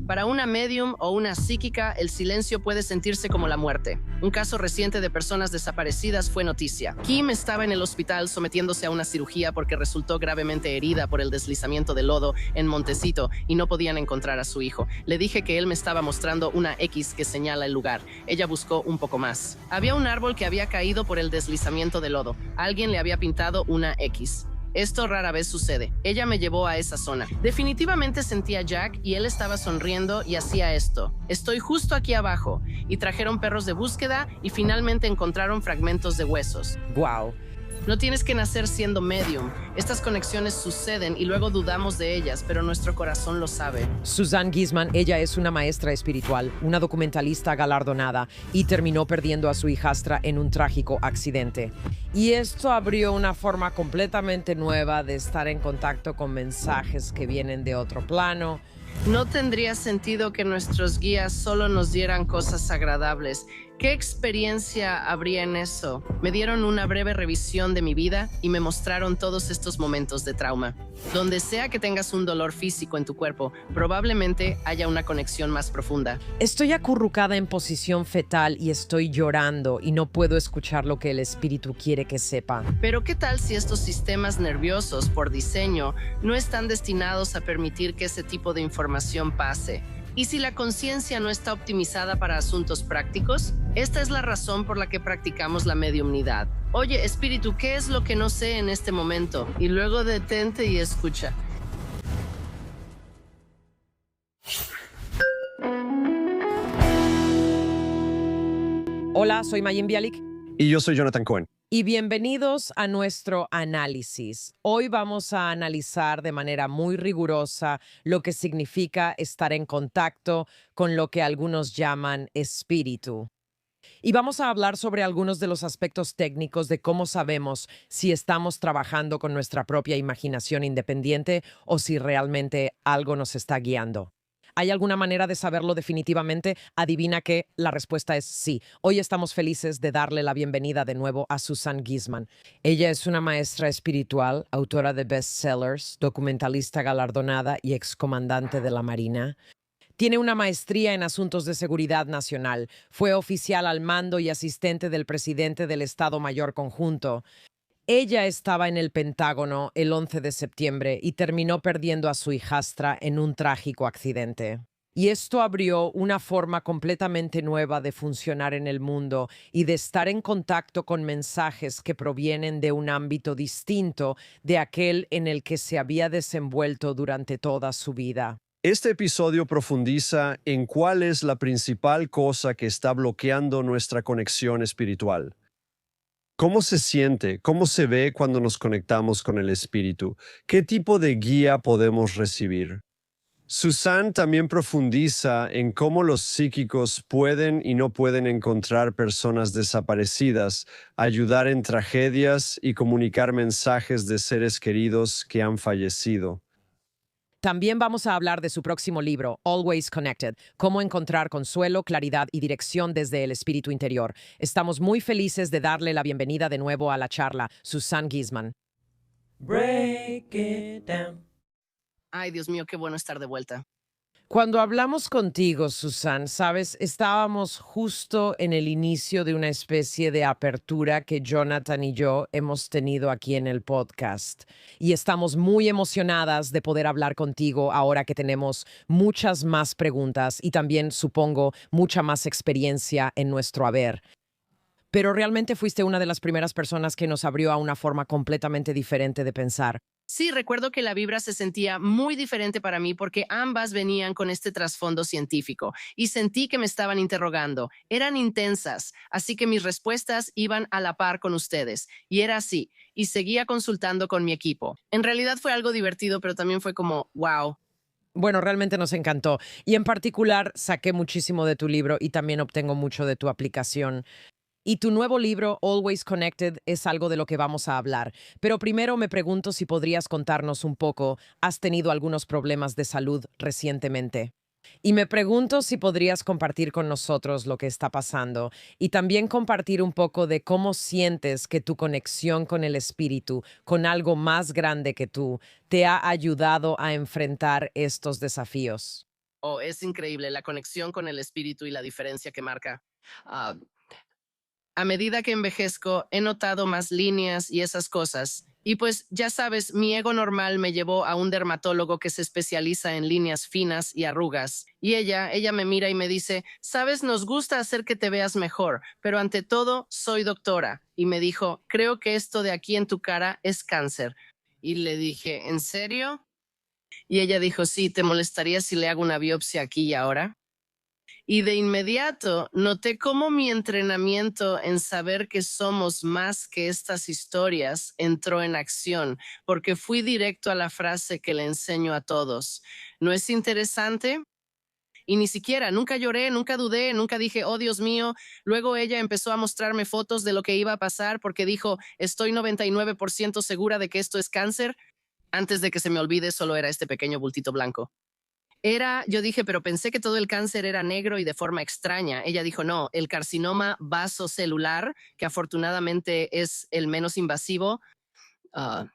Para una medium o una psíquica, el silencio puede sentirse como la muerte. Un caso reciente de personas desaparecidas fue noticia. Kim estaba en el hospital sometiéndose a una cirugía porque resultó gravemente herida por el deslizamiento de lodo en Montecito y no podían encontrar a su hijo. Le dije que él me estaba mostrando una X que señala el lugar. Ella buscó un poco más. Había un árbol que había caído por el deslizamiento de lodo. Alguien le había pintado una X. Esto rara vez sucede. Ella me llevó a esa zona. Definitivamente sentía a Jack y él estaba sonriendo y hacía esto. Estoy justo aquí abajo. Y trajeron perros de búsqueda y finalmente encontraron fragmentos de huesos. Wow. No tienes que nacer siendo medium. Estas conexiones suceden y luego dudamos de ellas, pero nuestro corazón lo sabe. Suzanne Gizman, ella es una maestra espiritual, una documentalista galardonada y terminó perdiendo a su hijastra en un trágico accidente. Y esto abrió una forma completamente nueva de estar en contacto con mensajes que vienen de otro plano. No tendría sentido que nuestros guías solo nos dieran cosas agradables. ¿Qué experiencia habría en eso? Me dieron una breve revisión de mi vida y me mostraron todos estos momentos de trauma. Donde sea que tengas un dolor físico en tu cuerpo, probablemente haya una conexión más profunda. Estoy acurrucada en posición fetal y estoy llorando y no puedo escuchar lo que el espíritu quiere que sepa. Pero ¿qué tal si estos sistemas nerviosos, por diseño, no están destinados a permitir que ese tipo de información pase? ¿Y si la conciencia no está optimizada para asuntos prácticos? Esta es la razón por la que practicamos la mediumnidad. Oye, espíritu, ¿qué es lo que no sé en este momento? Y luego detente y escucha. Hola, soy Mayim Bialik. Y yo soy Jonathan Cohen. Y bienvenidos a nuestro análisis. Hoy vamos a analizar de manera muy rigurosa lo que significa estar en contacto con lo que algunos llaman espíritu. Y vamos a hablar sobre algunos de los aspectos técnicos de cómo sabemos si estamos trabajando con nuestra propia imaginación independiente o si realmente algo nos está guiando. ¿Hay alguna manera de saberlo definitivamente? Adivina que la respuesta es sí. Hoy estamos felices de darle la bienvenida de nuevo a Suzanne Gizman. Ella es una maestra espiritual, autora de bestsellers, documentalista galardonada y excomandante de la Marina. Tiene una maestría en asuntos de seguridad nacional. Fue oficial al mando y asistente del presidente del Estado Mayor Conjunto. Ella estaba en el Pentágono el 11 de septiembre y terminó perdiendo a su hijastra en un trágico accidente. Y esto abrió una forma completamente nueva de funcionar en el mundo y de estar en contacto con mensajes que provienen de un ámbito distinto de aquel en el que se había desenvuelto durante toda su vida. Este episodio profundiza en cuál es la principal cosa que está bloqueando nuestra conexión espiritual. ¿Cómo se siente? ¿Cómo se ve cuando nos conectamos con el espíritu? ¿Qué tipo de guía podemos recibir? Suzanne también profundiza en cómo los psíquicos pueden y no pueden encontrar personas desaparecidas, ayudar en tragedias y comunicar mensajes de seres queridos que han fallecido. También vamos a hablar de su próximo libro, Always Connected, cómo encontrar consuelo, claridad y dirección desde el espíritu interior. Estamos muy felices de darle la bienvenida de nuevo a la charla, Suzanne Gizman. Break it down. Ay, Dios mío, qué bueno estar de vuelta. Cuando hablamos contigo, Susan, sabes, estábamos justo en el inicio de una especie de apertura que Jonathan y yo hemos tenido aquí en el podcast. Y estamos muy emocionadas de poder hablar contigo ahora que tenemos muchas más preguntas y también, supongo, mucha más experiencia en nuestro haber. Pero realmente fuiste una de las primeras personas que nos abrió a una forma completamente diferente de pensar. Sí, recuerdo que la vibra se sentía muy diferente para mí porque ambas venían con este trasfondo científico y sentí que me estaban interrogando. Eran intensas, así que mis respuestas iban a la par con ustedes. Y era así, y seguía consultando con mi equipo. En realidad fue algo divertido, pero también fue como, wow. Bueno, realmente nos encantó. Y en particular, saqué muchísimo de tu libro y también obtengo mucho de tu aplicación. Y tu nuevo libro, Always Connected, es algo de lo que vamos a hablar. Pero primero me pregunto si podrías contarnos un poco. ¿Has tenido algunos problemas de salud recientemente? Y me pregunto si podrías compartir con nosotros lo que está pasando y también compartir un poco de cómo sientes que tu conexión con el espíritu, con algo más grande que tú, te ha ayudado a enfrentar estos desafíos. Oh, es increíble la conexión con el espíritu y la diferencia que marca. Ah, a medida que envejezco, he notado más líneas y esas cosas. Y pues ya sabes, mi ego normal me llevó a un dermatólogo que se especializa en líneas finas y arrugas. Y ella me mira y me dice, sabes, nos gusta hacer que te veas mejor, pero ante todo, soy doctora. Y me dijo, creo que esto de aquí en tu cara es cáncer. Y le dije, ¿en serio? Y ella dijo, sí, ¿te molestaría si le hago una biopsia aquí y ahora? Y de inmediato noté cómo mi entrenamiento en saber que somos más que estas historias entró en acción, porque fui directo a la frase que le enseño a todos. ¿No es interesante? Y ni siquiera, nunca lloré, nunca dudé, nunca dije, oh Dios mío. Luego ella empezó a mostrarme fotos de lo que iba a pasar porque dijo, estoy 99% segura de que esto es cáncer. Antes de que se me olvide, solo era este pequeño bultito blanco. Yo dije, pero pensé que todo el cáncer era negro y de forma extraña. Ella dijo, no, el carcinoma vasocelular, que afortunadamente es el menos invasivo, ah,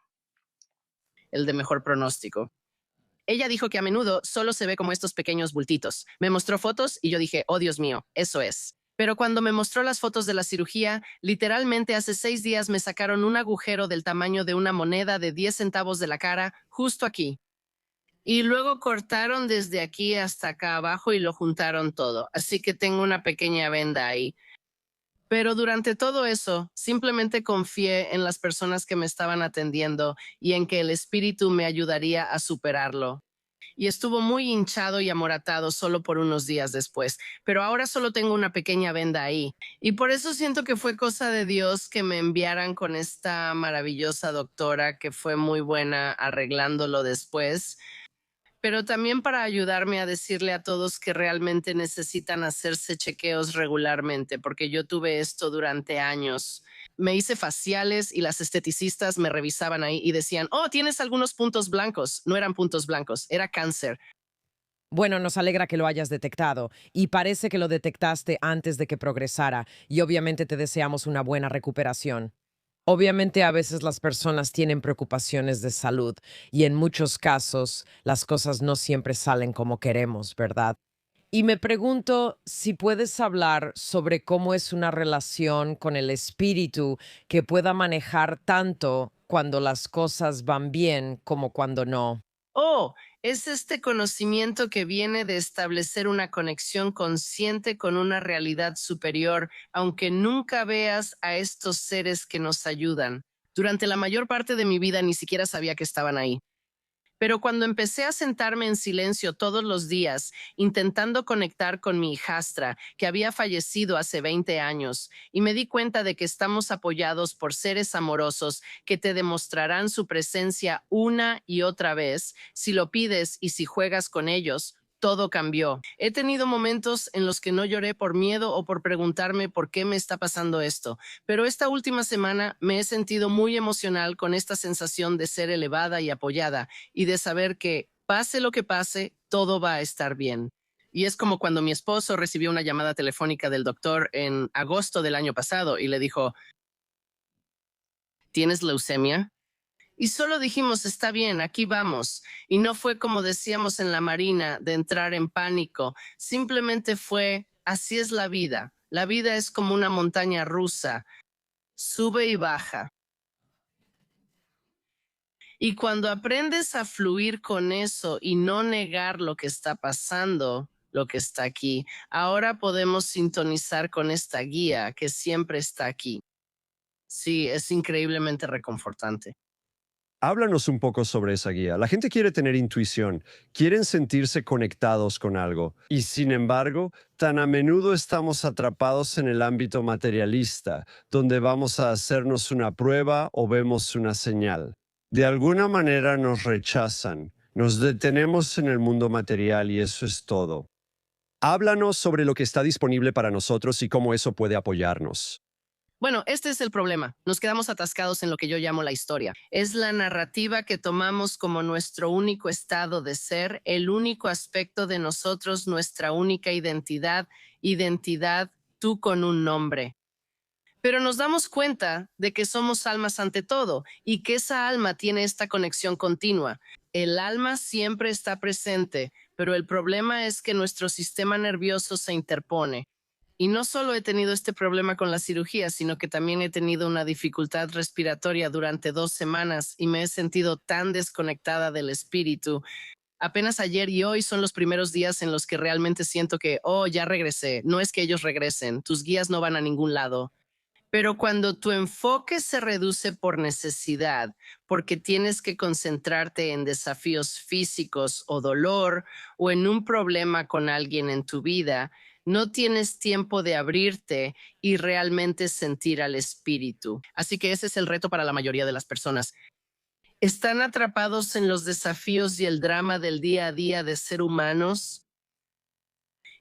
el de mejor pronóstico. Ella dijo que a menudo solo se ve como estos pequeños bultitos. Me mostró fotos y yo dije, oh Dios mío, eso es. Pero cuando me mostró las fotos de la cirugía, literalmente hace 6 días me sacaron un agujero del tamaño de una moneda de 10 centavos de la cara, justo aquí. Y luego cortaron desde aquí hasta acá abajo y lo juntaron todo. Así que tengo una pequeña venda ahí. Pero durante todo eso, simplemente confié en las personas que me estaban atendiendo y en que el espíritu me ayudaría a superarlo. Y estuvo muy hinchado y amoratado solo por unos días después, pero ahora solo tengo una pequeña venda ahí. Y por eso siento que fue cosa de Dios que me enviaran con esta maravillosa doctora que fue muy buena arreglándolo después, pero también para ayudarme a decirle a todos que realmente necesitan hacerse chequeos regularmente, porque yo tuve esto durante años. Me hice faciales y las esteticistas me revisaban ahí y decían, oh, tienes algunos puntos blancos. No eran puntos blancos, era cáncer. Bueno, nos alegra que lo hayas detectado y parece que lo detectaste antes de que progresara y obviamente te deseamos una buena recuperación. Obviamente a veces las personas tienen preocupaciones de salud y en muchos casos las cosas no siempre salen como queremos, ¿verdad? Y me pregunto si puedes hablar sobre cómo es una relación con el espíritu que pueda manejar tanto cuando las cosas van bien como cuando no. Oh, es este conocimiento que viene de establecer una conexión consciente con una realidad superior, aunque nunca veas a estos seres que nos ayudan. Durante la mayor parte de mi vida ni siquiera sabía que estaban ahí. Pero cuando empecé a sentarme en silencio todos los días, intentando conectar con mi hijastra, que había fallecido hace 20 años, y me di cuenta de que estamos apoyados por seres amorosos que te demostrarán su presencia una y otra vez, si lo pides y si juegas con ellos, todo cambió. He tenido momentos en los que no lloré por miedo o por preguntarme por qué me está pasando esto, pero esta última semana me he sentido muy emocional con esta sensación de ser elevada y apoyada y de saber que, pase lo que pase, todo va a estar bien. Y es como cuando mi esposo recibió una llamada telefónica del doctor en agosto del año pasado y le dijo, ¿tienes leucemia? Y solo dijimos, está bien, aquí vamos. Y no fue como decíamos en la Marina, de entrar en pánico. Simplemente fue, así es la vida. La vida es como una montaña rusa, sube y baja. Y cuando aprendes a fluir con eso y no negar lo que está pasando, lo que está aquí, ahora podemos sintonizar con esta guía que siempre está aquí. Sí, es increíblemente reconfortante. Háblanos un poco sobre esa guía. La gente quiere tener intuición, quieren sentirse conectados con algo, y sin embargo, tan a menudo estamos atrapados en el ámbito materialista, donde vamos a hacernos una prueba o vemos una señal. De alguna manera nos rechazan, nos detenemos en el mundo material y eso es todo. Háblanos sobre lo que está disponible para nosotros y cómo eso puede apoyarnos. Bueno, este es el problema. Nos quedamos atascados en lo que yo llamo la historia. Es la narrativa que tomamos como nuestro único estado de ser, el único aspecto de nosotros, nuestra única identidad, identidad, tú con un nombre. Pero nos damos cuenta de que somos almas ante todo y que esa alma tiene esta conexión continua. El alma siempre está presente, pero el problema es que nuestro sistema nervioso se interpone. Y no solo he tenido este problema con la cirugía, sino que también he tenido una dificultad respiratoria durante 2 semanas y me he sentido tan desconectada del espíritu. Apenas ayer y hoy son los primeros días en los que realmente siento que, oh, ya regresé. No es que ellos regresen, tus guías no van a ningún lado. Pero cuando tu enfoque se reduce por necesidad, porque tienes que concentrarte en desafíos físicos o dolor o en un problema con alguien en tu vida, no tienes tiempo de abrirte y realmente sentir al espíritu. Así que ese es el reto para la mayoría de las personas. Están atrapados en los desafíos y el drama del día a día de ser humanos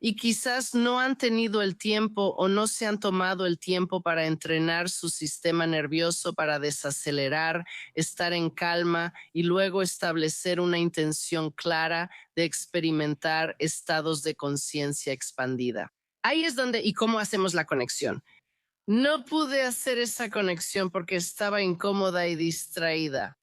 y quizás no han tenido el tiempo o no se han tomado el tiempo para entrenar su sistema nervioso para desacelerar, estar en calma y luego establecer una intención clara de experimentar estados de conciencia expandida. Ahí es donde y cómo hacemos la conexión. No pude hacer esa conexión porque estaba incómoda y distraída.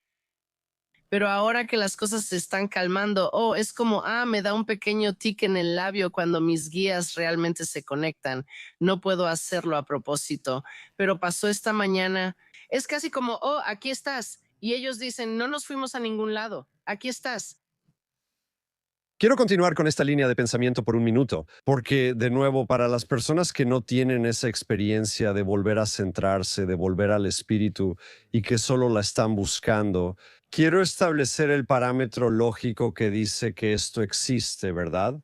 Pero ahora que las cosas se están calmando, oh, es como, me da un pequeño tic en el labio cuando mis guías realmente se conectan. No puedo hacerlo a propósito, pero pasó esta mañana. Es casi como, oh, aquí estás. Y ellos dicen, no nos fuimos a ningún lado. Aquí estás. Quiero continuar con esta línea de pensamiento por un minuto, porque, de nuevo, para las personas que no tienen esa experiencia de volver a centrarse, de volver al espíritu y que solo la están buscando, quiero establecer el parámetro lógico que dice que esto existe, ¿verdad?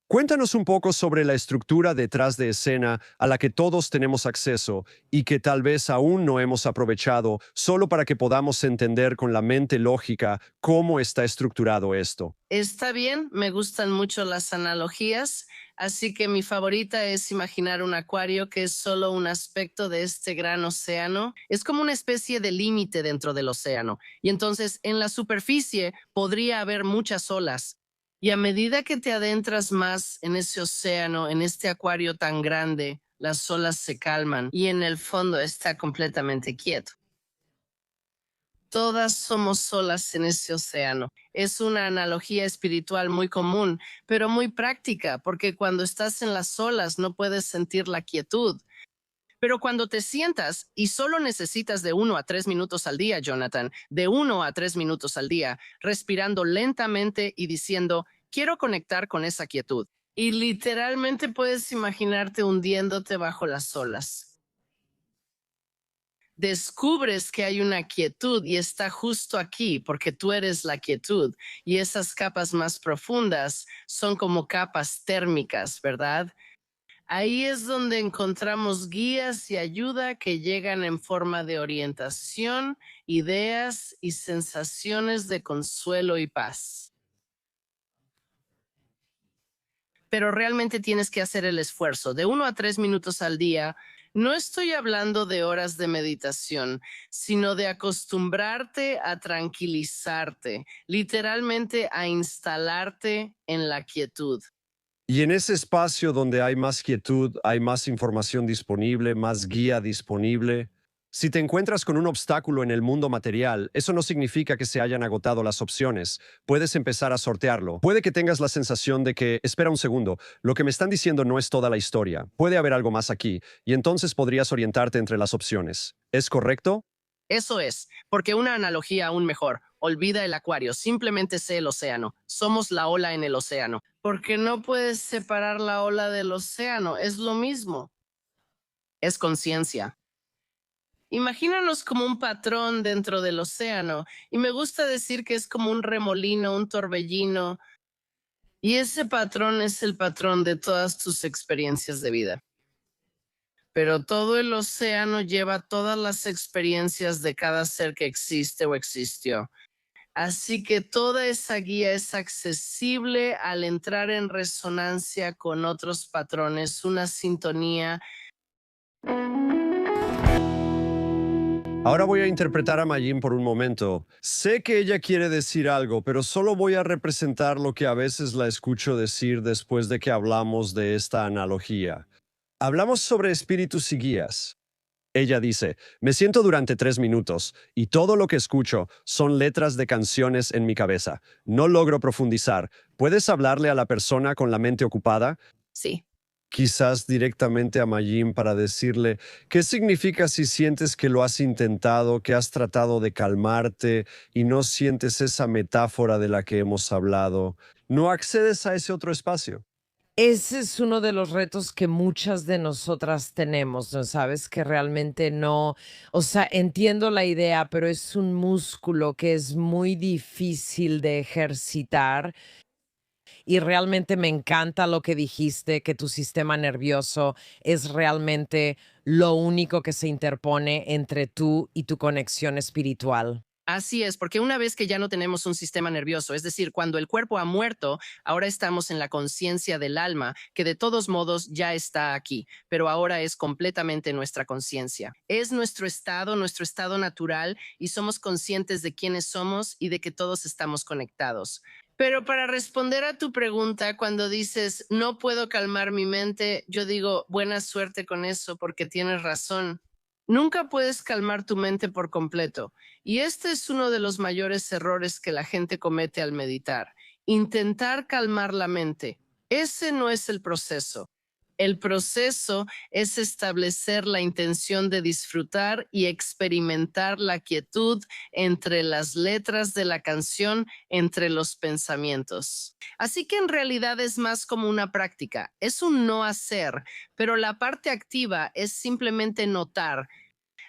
Cuéntanos un poco sobre la estructura detrás de escena a la que todos tenemos acceso y que tal vez aún no hemos aprovechado, solo para que podamos entender con la mente lógica cómo está estructurado esto. Está bien, me gustan mucho las analogías, así que mi favorita es imaginar un acuario que es solo un aspecto de este gran océano. Es como una especie de límite dentro del océano. Y entonces en la superficie podría haber muchas olas. Y a medida que te adentras más en ese océano, en este acuario tan grande, las olas se calman y en el fondo está completamente quieto. Todas somos olas en ese océano. Es una analogía espiritual muy común, pero muy práctica, porque cuando estás en las olas no puedes sentir la quietud. Pero cuando te sientas y solo necesitas de 1 a 3 minutos al día, Jonathan, de 1 a 3 minutos al día, respirando lentamente y diciendo, quiero conectar con esa quietud. Y literalmente puedes imaginarte hundiéndote bajo las olas. Descubres que hay una quietud y está justo aquí porque tú eres la quietud y esas capas más profundas son como capas térmicas, ¿verdad? Ahí es donde encontramos guías y ayuda que llegan en forma de orientación, ideas y sensaciones de consuelo y paz. Pero realmente tienes que hacer el esfuerzo. De 1 a 3 minutos al día, no estoy hablando de horas de meditación, sino de acostumbrarte a tranquilizarte, literalmente a instalarte en la quietud. Y en ese espacio donde hay más quietud, hay más información disponible, más guía disponible. Si te encuentras con un obstáculo en el mundo material, eso no significa que se hayan agotado las opciones. Puedes empezar a sortearlo. Puede que tengas la sensación de que, espera un segundo, lo que me están diciendo no es toda la historia. Puede haber algo más aquí, y entonces podrías orientarte entre las opciones. ¿Es correcto? Eso es, porque una analogía aún mejor. Olvida el acuario, simplemente sé el océano. Somos la ola en el océano. Porque no puedes separar la ola del océano, es lo mismo. Es conciencia. Imagínanos como un patrón dentro del océano, y me gusta decir que es como un remolino, un torbellino, y ese patrón es el patrón de todas tus experiencias de vida. Pero todo el océano lleva todas las experiencias de cada ser que existe o existió. Así que toda esa guía es accesible al entrar en resonancia con otros patrones, una sintonía. Ahora voy a interpretar a Mayim por un momento. Sé que ella quiere decir algo, pero solo voy a representar lo que a veces la escucho decir después de que hablamos de esta analogía. Hablamos sobre espíritus y guías. Ella dice, me siento durante 3 minutos y todo lo que escucho son letras de canciones en mi cabeza. No logro profundizar. ¿Puedes hablarle a la persona con la mente ocupada? Sí. Quizás directamente a Mayim para decirle, ¿qué significa si sientes que lo has intentado, que has tratado de calmarte y no sientes esa metáfora de la que hemos hablado? No accedes a ese otro espacio. Ese es uno de los retos que muchas de nosotras tenemos, ¿no? Sabes que realmente no, o sea, entiendo la idea, pero es un músculo que es muy difícil de ejercitar y realmente me encanta lo que dijiste, que tu sistema nervioso es realmente lo único que se interpone entre tú y tu conexión espiritual. Así es, porque una vez que ya no tenemos un sistema nervioso, es decir, cuando el cuerpo ha muerto, ahora estamos en la conciencia del alma, que de todos modos ya está aquí, pero ahora es completamente nuestra conciencia. Es nuestro estado natural y somos conscientes de quiénes somos y de que todos estamos conectados. Pero para responder a tu pregunta, cuando dices, no puedo calmar mi mente, yo digo, buena suerte con eso, porque tienes razón. Nunca puedes calmar tu mente por completo. Y este es uno de los mayores errores que la gente comete al meditar. Intentar calmar la mente. Ese no es el proceso. El proceso es establecer la intención de disfrutar y experimentar la quietud entre las letras de la canción, entre los pensamientos. Así que en realidad es más como una práctica, es un no hacer, pero la parte activa es simplemente notar.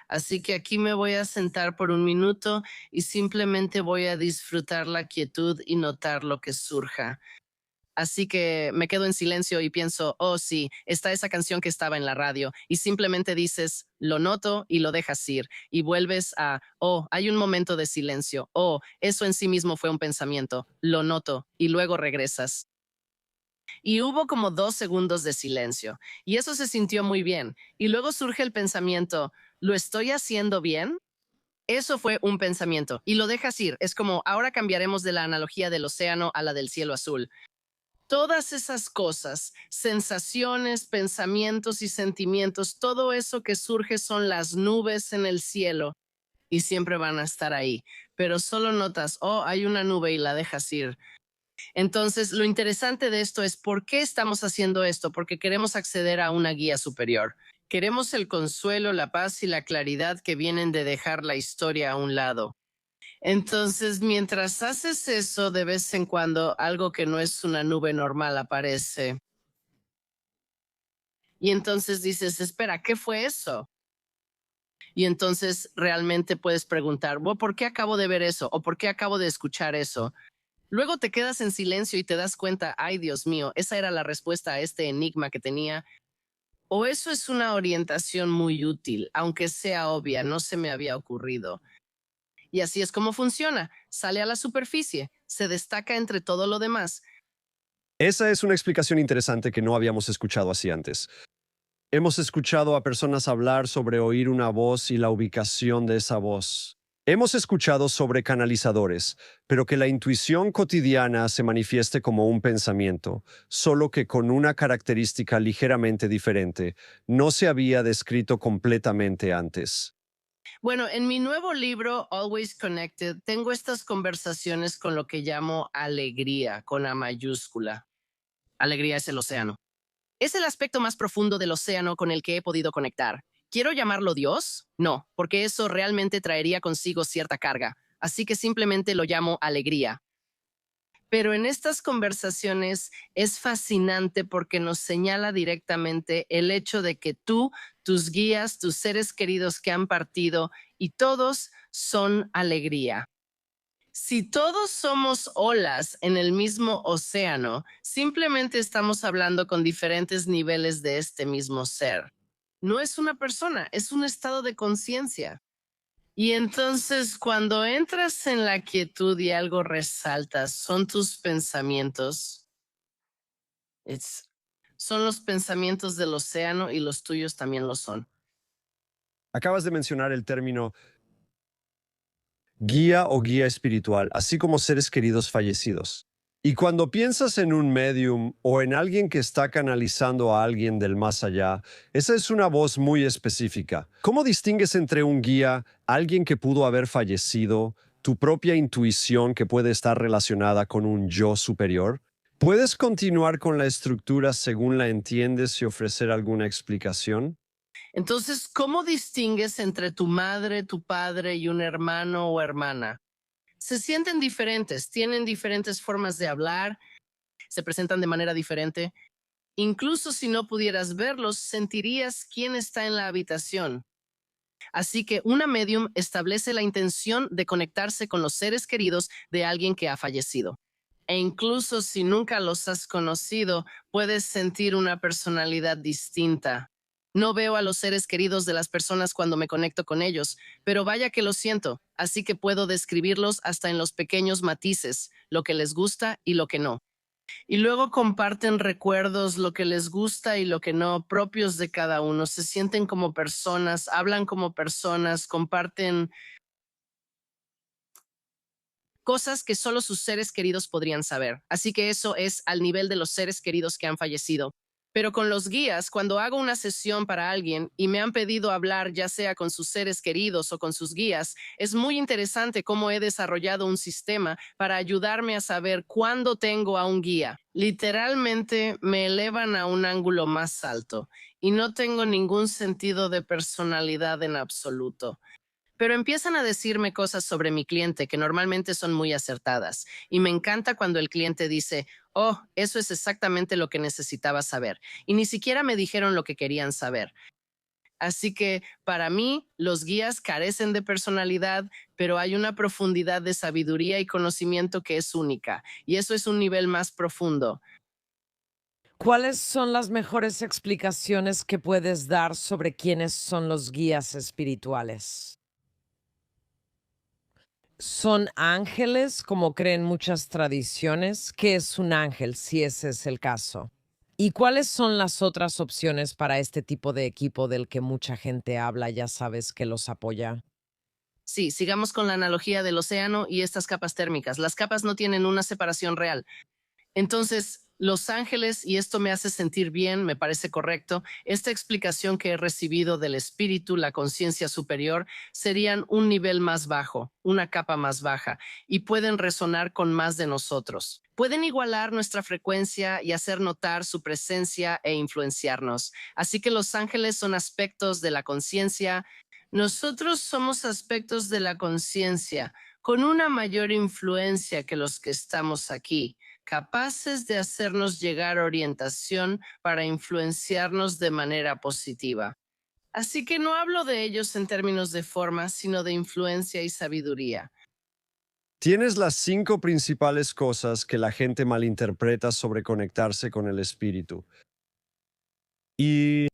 Así que aquí me voy a sentar por un minuto y simplemente voy a disfrutar la quietud y notar lo que surja. Así que me quedo en silencio y pienso, oh sí, está esa canción que estaba en la radio y simplemente dices, lo noto y lo dejas ir y vuelves a, oh, hay un momento de silencio, oh, eso en sí mismo fue un pensamiento, lo noto y luego regresas. Y hubo como 2 segundos de silencio y eso se sintió muy bien. Y luego surge el pensamiento, ¿lo estoy haciendo bien? Eso fue un pensamiento y lo dejas ir. Es como ahora cambiaremos de la analogía del océano a la del cielo azul. Todas esas cosas, sensaciones, pensamientos y sentimientos, todo eso que surge son las nubes en el cielo y siempre van a estar ahí. Pero solo notas, oh, hay una nube y la dejas ir. Entonces, lo interesante de esto es por qué estamos haciendo esto, porque queremos acceder a una guía superior. Queremos el consuelo, la paz y la claridad que vienen de dejar la historia a un lado. Entonces, mientras haces eso, de vez en cuando algo que no es una nube normal aparece. Y entonces dices, espera, ¿qué fue eso? Y entonces realmente puedes preguntar, "Bueno, ¿por qué acabo de ver eso? ¿O por qué acabo de escuchar eso?" Luego te quedas en silencio y te das cuenta, ay Dios mío, esa era la respuesta a este enigma que tenía. O eso es una orientación muy útil, aunque sea obvia, no se me había ocurrido. Y así es como funciona. Sale a la superficie, se destaca entre todo lo demás. Esa es una explicación interesante que no habíamos escuchado así antes. Hemos escuchado a personas hablar sobre oír una voz y la ubicación de esa voz. Hemos escuchado sobre canalizadores, pero que la intuición cotidiana se manifieste como un pensamiento, solo que con una característica ligeramente diferente, no se había descrito completamente antes. Bueno, en mi nuevo libro, Always Connected, tengo estas conversaciones con lo que llamo alegría, con A mayúscula. Alegría es el océano. Es el aspecto más profundo del océano con el que he podido conectar. ¿Quiero llamarlo Dios? No, porque eso realmente traería consigo cierta carga. Así que simplemente lo llamo alegría. Pero en estas conversaciones es fascinante porque nos señala directamente el hecho de que tú, tus guías, tus seres queridos que han partido y todos son alegría. Si todos somos olas en el mismo océano, simplemente estamos hablando con diferentes niveles de este mismo ser. No es una persona, es un estado de conciencia. Y entonces cuando entras en la quietud y algo resalta, son tus pensamientos. Es- Son los pensamientos del océano y los tuyos también lo son. Acabas de mencionar el término guía o guía espiritual, así como seres queridos fallecidos. Y cuando piensas en un medium o en alguien que está canalizando a alguien del más allá, esa es una voz muy específica. ¿Cómo distingues entre un guía, alguien que pudo haber fallecido, tu propia intuición que puede estar relacionada con un yo superior? ¿Puedes continuar con la estructura según la entiendes y ofrecer alguna explicación? Entonces, ¿cómo distingues entre tu madre, tu padre y un hermano o hermana? Se sienten diferentes, tienen diferentes formas de hablar, se presentan de manera diferente. Incluso si no pudieras verlos, sentirías quién está en la habitación. Así que una medium establece la intención de conectarse con los seres queridos de alguien que ha fallecido. E incluso si nunca los has conocido, puedes sentir una personalidad distinta. No veo a los seres queridos de las personas cuando me conecto con ellos, pero vaya que lo siento, así que puedo describirlos hasta en los pequeños matices, lo que les gusta y lo que no. Y luego comparten recuerdos, lo que les gusta y lo que no, propios de cada uno. Se sienten como personas, hablan como personas, comparten cosas que solo sus seres queridos podrían saber. Así que eso es al nivel de los seres queridos que han fallecido. Pero con los guías, cuando hago una sesión para alguien y me han pedido hablar ya sea con sus seres queridos o con sus guías, es muy interesante cómo he desarrollado un sistema para ayudarme a saber cuándo tengo a un guía. Literalmente me elevan a un ángulo más alto y no tengo ningún sentido de personalidad en absoluto. Pero empiezan a decirme cosas sobre mi cliente que normalmente son muy acertadas. Y me encanta cuando el cliente dice, oh, eso es exactamente lo que necesitaba saber. Y ni siquiera me dijeron lo que querían saber. Así que para mí, los guías carecen de personalidad, pero hay una profundidad de sabiduría y conocimiento que es única. Y eso es un nivel más profundo. ¿Cuáles son las mejores explicaciones que puedes dar sobre quiénes son los guías espirituales? ¿Son ángeles, como creen muchas tradiciones? ¿Qué es un ángel, si ese es el caso? ¿Y cuáles son las otras opciones para este tipo de equipo del que mucha gente habla, ya sabes, que los apoya? Sí, sigamos con la analogía del océano y estas capas térmicas. Las capas no tienen una separación real. Entonces, Los Ángeles, y esto me hace sentir bien, me parece correcto, esta explicación que he recibido del espíritu, la conciencia superior, serían un nivel más bajo, una capa más baja, y pueden resonar con más de nosotros. Pueden igualar nuestra frecuencia y hacer notar su presencia e influenciarnos. Así que los ángeles son aspectos de la conciencia. Nosotros somos aspectos de la conciencia con una mayor influencia que los que estamos aquí, capaces de hacernos llegar orientación para influenciarnos de manera positiva. Así que no hablo de ellos en términos de forma, sino de influencia y sabiduría. Tienes las 5 principales cosas que la gente malinterpreta sobre conectarse con el espíritu. Y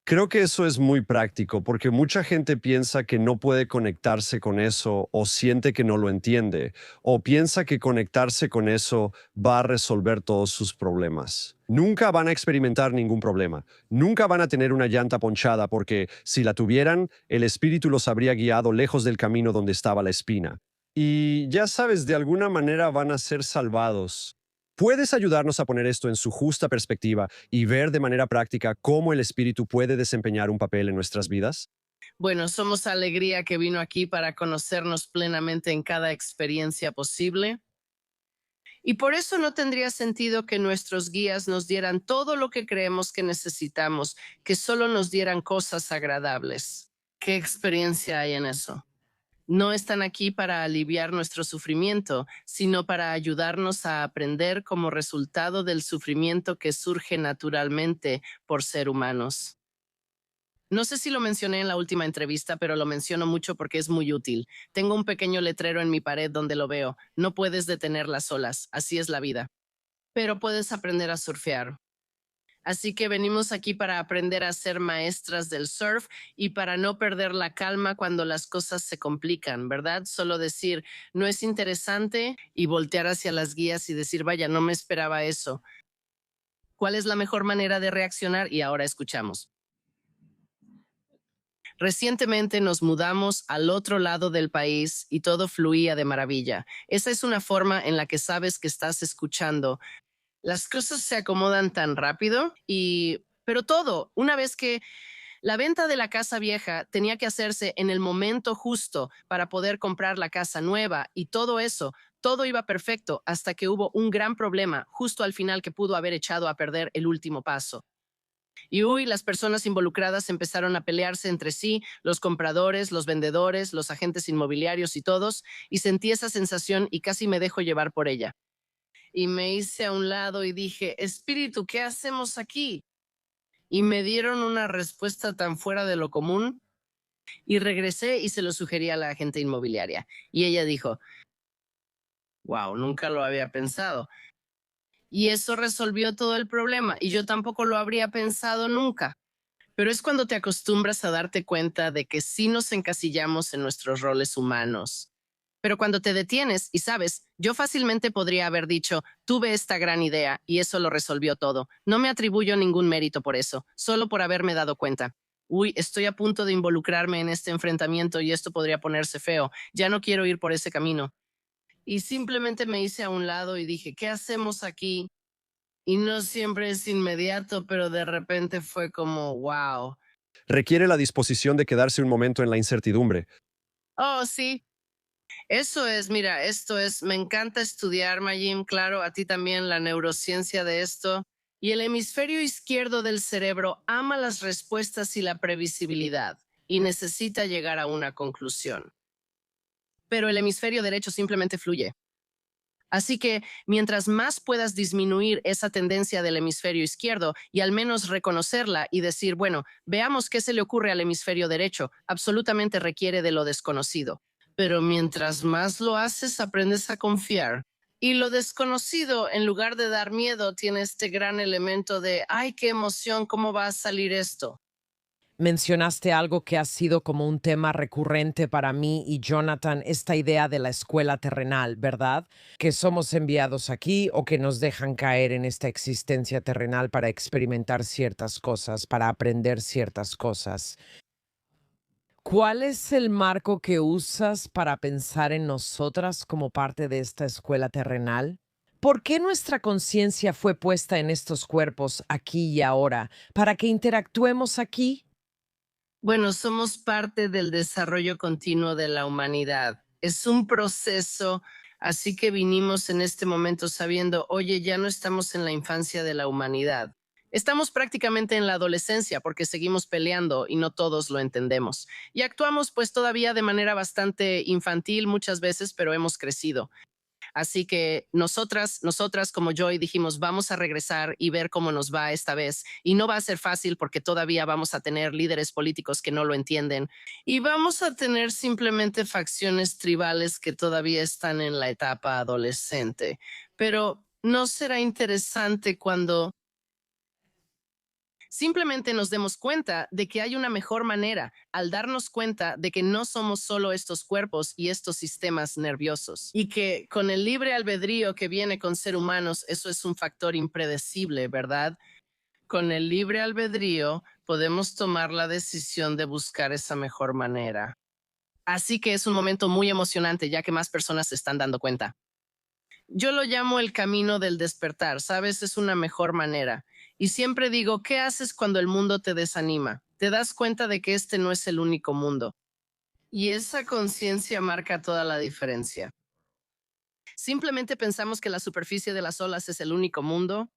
creo que eso es muy práctico porque mucha gente piensa que no puede conectarse con eso o siente que no lo entiende o piensa que conectarse con eso va a resolver todos sus problemas. Nunca van a experimentar ningún problema. Nunca van a tener una llanta ponchada porque si la tuvieran, el espíritu los habría guiado lejos del camino donde estaba la espina. Y ya sabes, de alguna manera van a ser salvados. ¿Puedes ayudarnos a poner esto en su justa perspectiva y ver de manera práctica cómo el espíritu puede desempeñar un papel en nuestras vidas? Bueno, somos alegría que vino aquí para conocernos plenamente en cada experiencia posible. Y por eso no tendría sentido que nuestros guías nos dieran todo lo que creemos que necesitamos, que solo nos dieran cosas agradables. ¿Qué experiencia hay en eso? No están aquí para aliviar nuestro sufrimiento, sino para ayudarnos a aprender como resultado del sufrimiento que surge naturalmente por ser humanos. No sé si lo mencioné en la última entrevista, pero lo menciono mucho porque es muy útil. Tengo un pequeño letrero en mi pared donde lo veo. No puedes detener las olas, así es la vida. Pero puedes aprender a surfear. Así que venimos aquí para aprender a ser maestras del surf y para no perder la calma cuando las cosas se complican, ¿verdad? Solo decir, no es interesante y voltear hacia las guías y decir, vaya, no me esperaba eso. ¿Cuál es la mejor manera de reaccionar? Y ahora escuchamos. Recientemente nos mudamos al otro lado del país y todo fluía de maravilla. Esa es una forma en la que sabes que estás escuchando. Las cosas se acomodan tan rápido pero todo, una vez que la venta de la casa vieja tenía que hacerse en el momento justo para poder comprar la casa nueva y todo eso, todo iba perfecto hasta que hubo un gran problema justo al final que pudo haber echado a perder el último paso. Las personas involucradas empezaron a pelearse entre sí, los compradores, los vendedores, los agentes inmobiliarios y todos, y sentí esa sensación y casi me dejo llevar por ella. Y me hice a un lado y dije, Espíritu, ¿qué hacemos aquí? Y me dieron una respuesta tan fuera de lo común y regresé y se lo sugerí a la agente inmobiliaria. Y ella dijo, wow, nunca lo había pensado. Y eso resolvió todo el problema y yo tampoco lo habría pensado nunca. Pero es cuando te acostumbras a darte cuenta de que sí nos encasillamos en nuestros roles humanos. Pero cuando te detienes y sabes, yo fácilmente podría haber dicho, tuve esta gran idea y eso lo resolvió todo. No me atribuyo ningún mérito por eso, solo por haberme dado cuenta. Estoy a punto de involucrarme en este enfrentamiento y esto podría ponerse feo. Ya no quiero ir por ese camino. Y simplemente me hice a un lado y dije, ¿qué hacemos aquí? Y no siempre es inmediato, pero de repente fue como, wow. Requiere la disposición de quedarse un momento en la incertidumbre. Oh, sí. Eso es, mira, esto es, me encanta estudiar, Mayim, claro, a ti también la neurociencia de esto. Y el hemisferio izquierdo del cerebro ama las respuestas y la previsibilidad y necesita llegar a una conclusión. Pero el hemisferio derecho simplemente fluye. Así que mientras más puedas disminuir esa tendencia del hemisferio izquierdo y al menos reconocerla y decir, bueno, veamos qué se le ocurre al hemisferio derecho, absolutamente requiere de lo desconocido. Pero mientras más lo haces, aprendes a confiar. Y lo desconocido, en lugar de dar miedo, tiene este gran elemento de, ay, qué emoción, ¿cómo va a salir esto? Mencionaste algo que ha sido como un tema recurrente para mí y Jonathan, esta idea de la escuela terrenal, ¿verdad? Que somos enviados aquí o que nos dejan caer en esta existencia terrenal para experimentar ciertas cosas, para aprender ciertas cosas. ¿Cuál es el marco que usas para pensar en nosotras como parte de esta escuela terrenal? ¿Por qué nuestra conciencia fue puesta en estos cuerpos aquí y ahora? ¿Para que interactuemos aquí? Bueno, somos parte del desarrollo continuo de la humanidad. Es un proceso, así que vinimos en este momento sabiendo, oye, ya no estamos en la infancia de la humanidad. Estamos prácticamente en la adolescencia porque seguimos peleando y no todos lo entendemos. Y actuamos pues todavía de manera bastante infantil muchas veces, pero hemos crecido. Así que nosotras como Joy dijimos, vamos a regresar y ver cómo nos va esta vez. Y no va a ser fácil porque todavía vamos a tener líderes políticos que no lo entienden. Y vamos a tener simplemente facciones tribales que todavía están en la etapa adolescente. Pero ¿no será interesante cuando simplemente nos demos cuenta de que hay una mejor manera al darnos cuenta de que no somos solo estos cuerpos y estos sistemas nerviosos y que con el libre albedrío que viene con ser humanos, eso es un factor impredecible, ¿verdad? Con el libre albedrío podemos tomar la decisión de buscar esa mejor manera. Así que es un momento muy emocionante ya que más personas se están dando cuenta. Yo lo llamo el camino del despertar, ¿sabes? Es una mejor manera. Y siempre digo, ¿qué haces cuando el mundo te desanima? Te das cuenta de que este no es el único mundo. Y esa conciencia marca toda la diferencia. Simplemente pensamos que la superficie de las olas es el único mundo.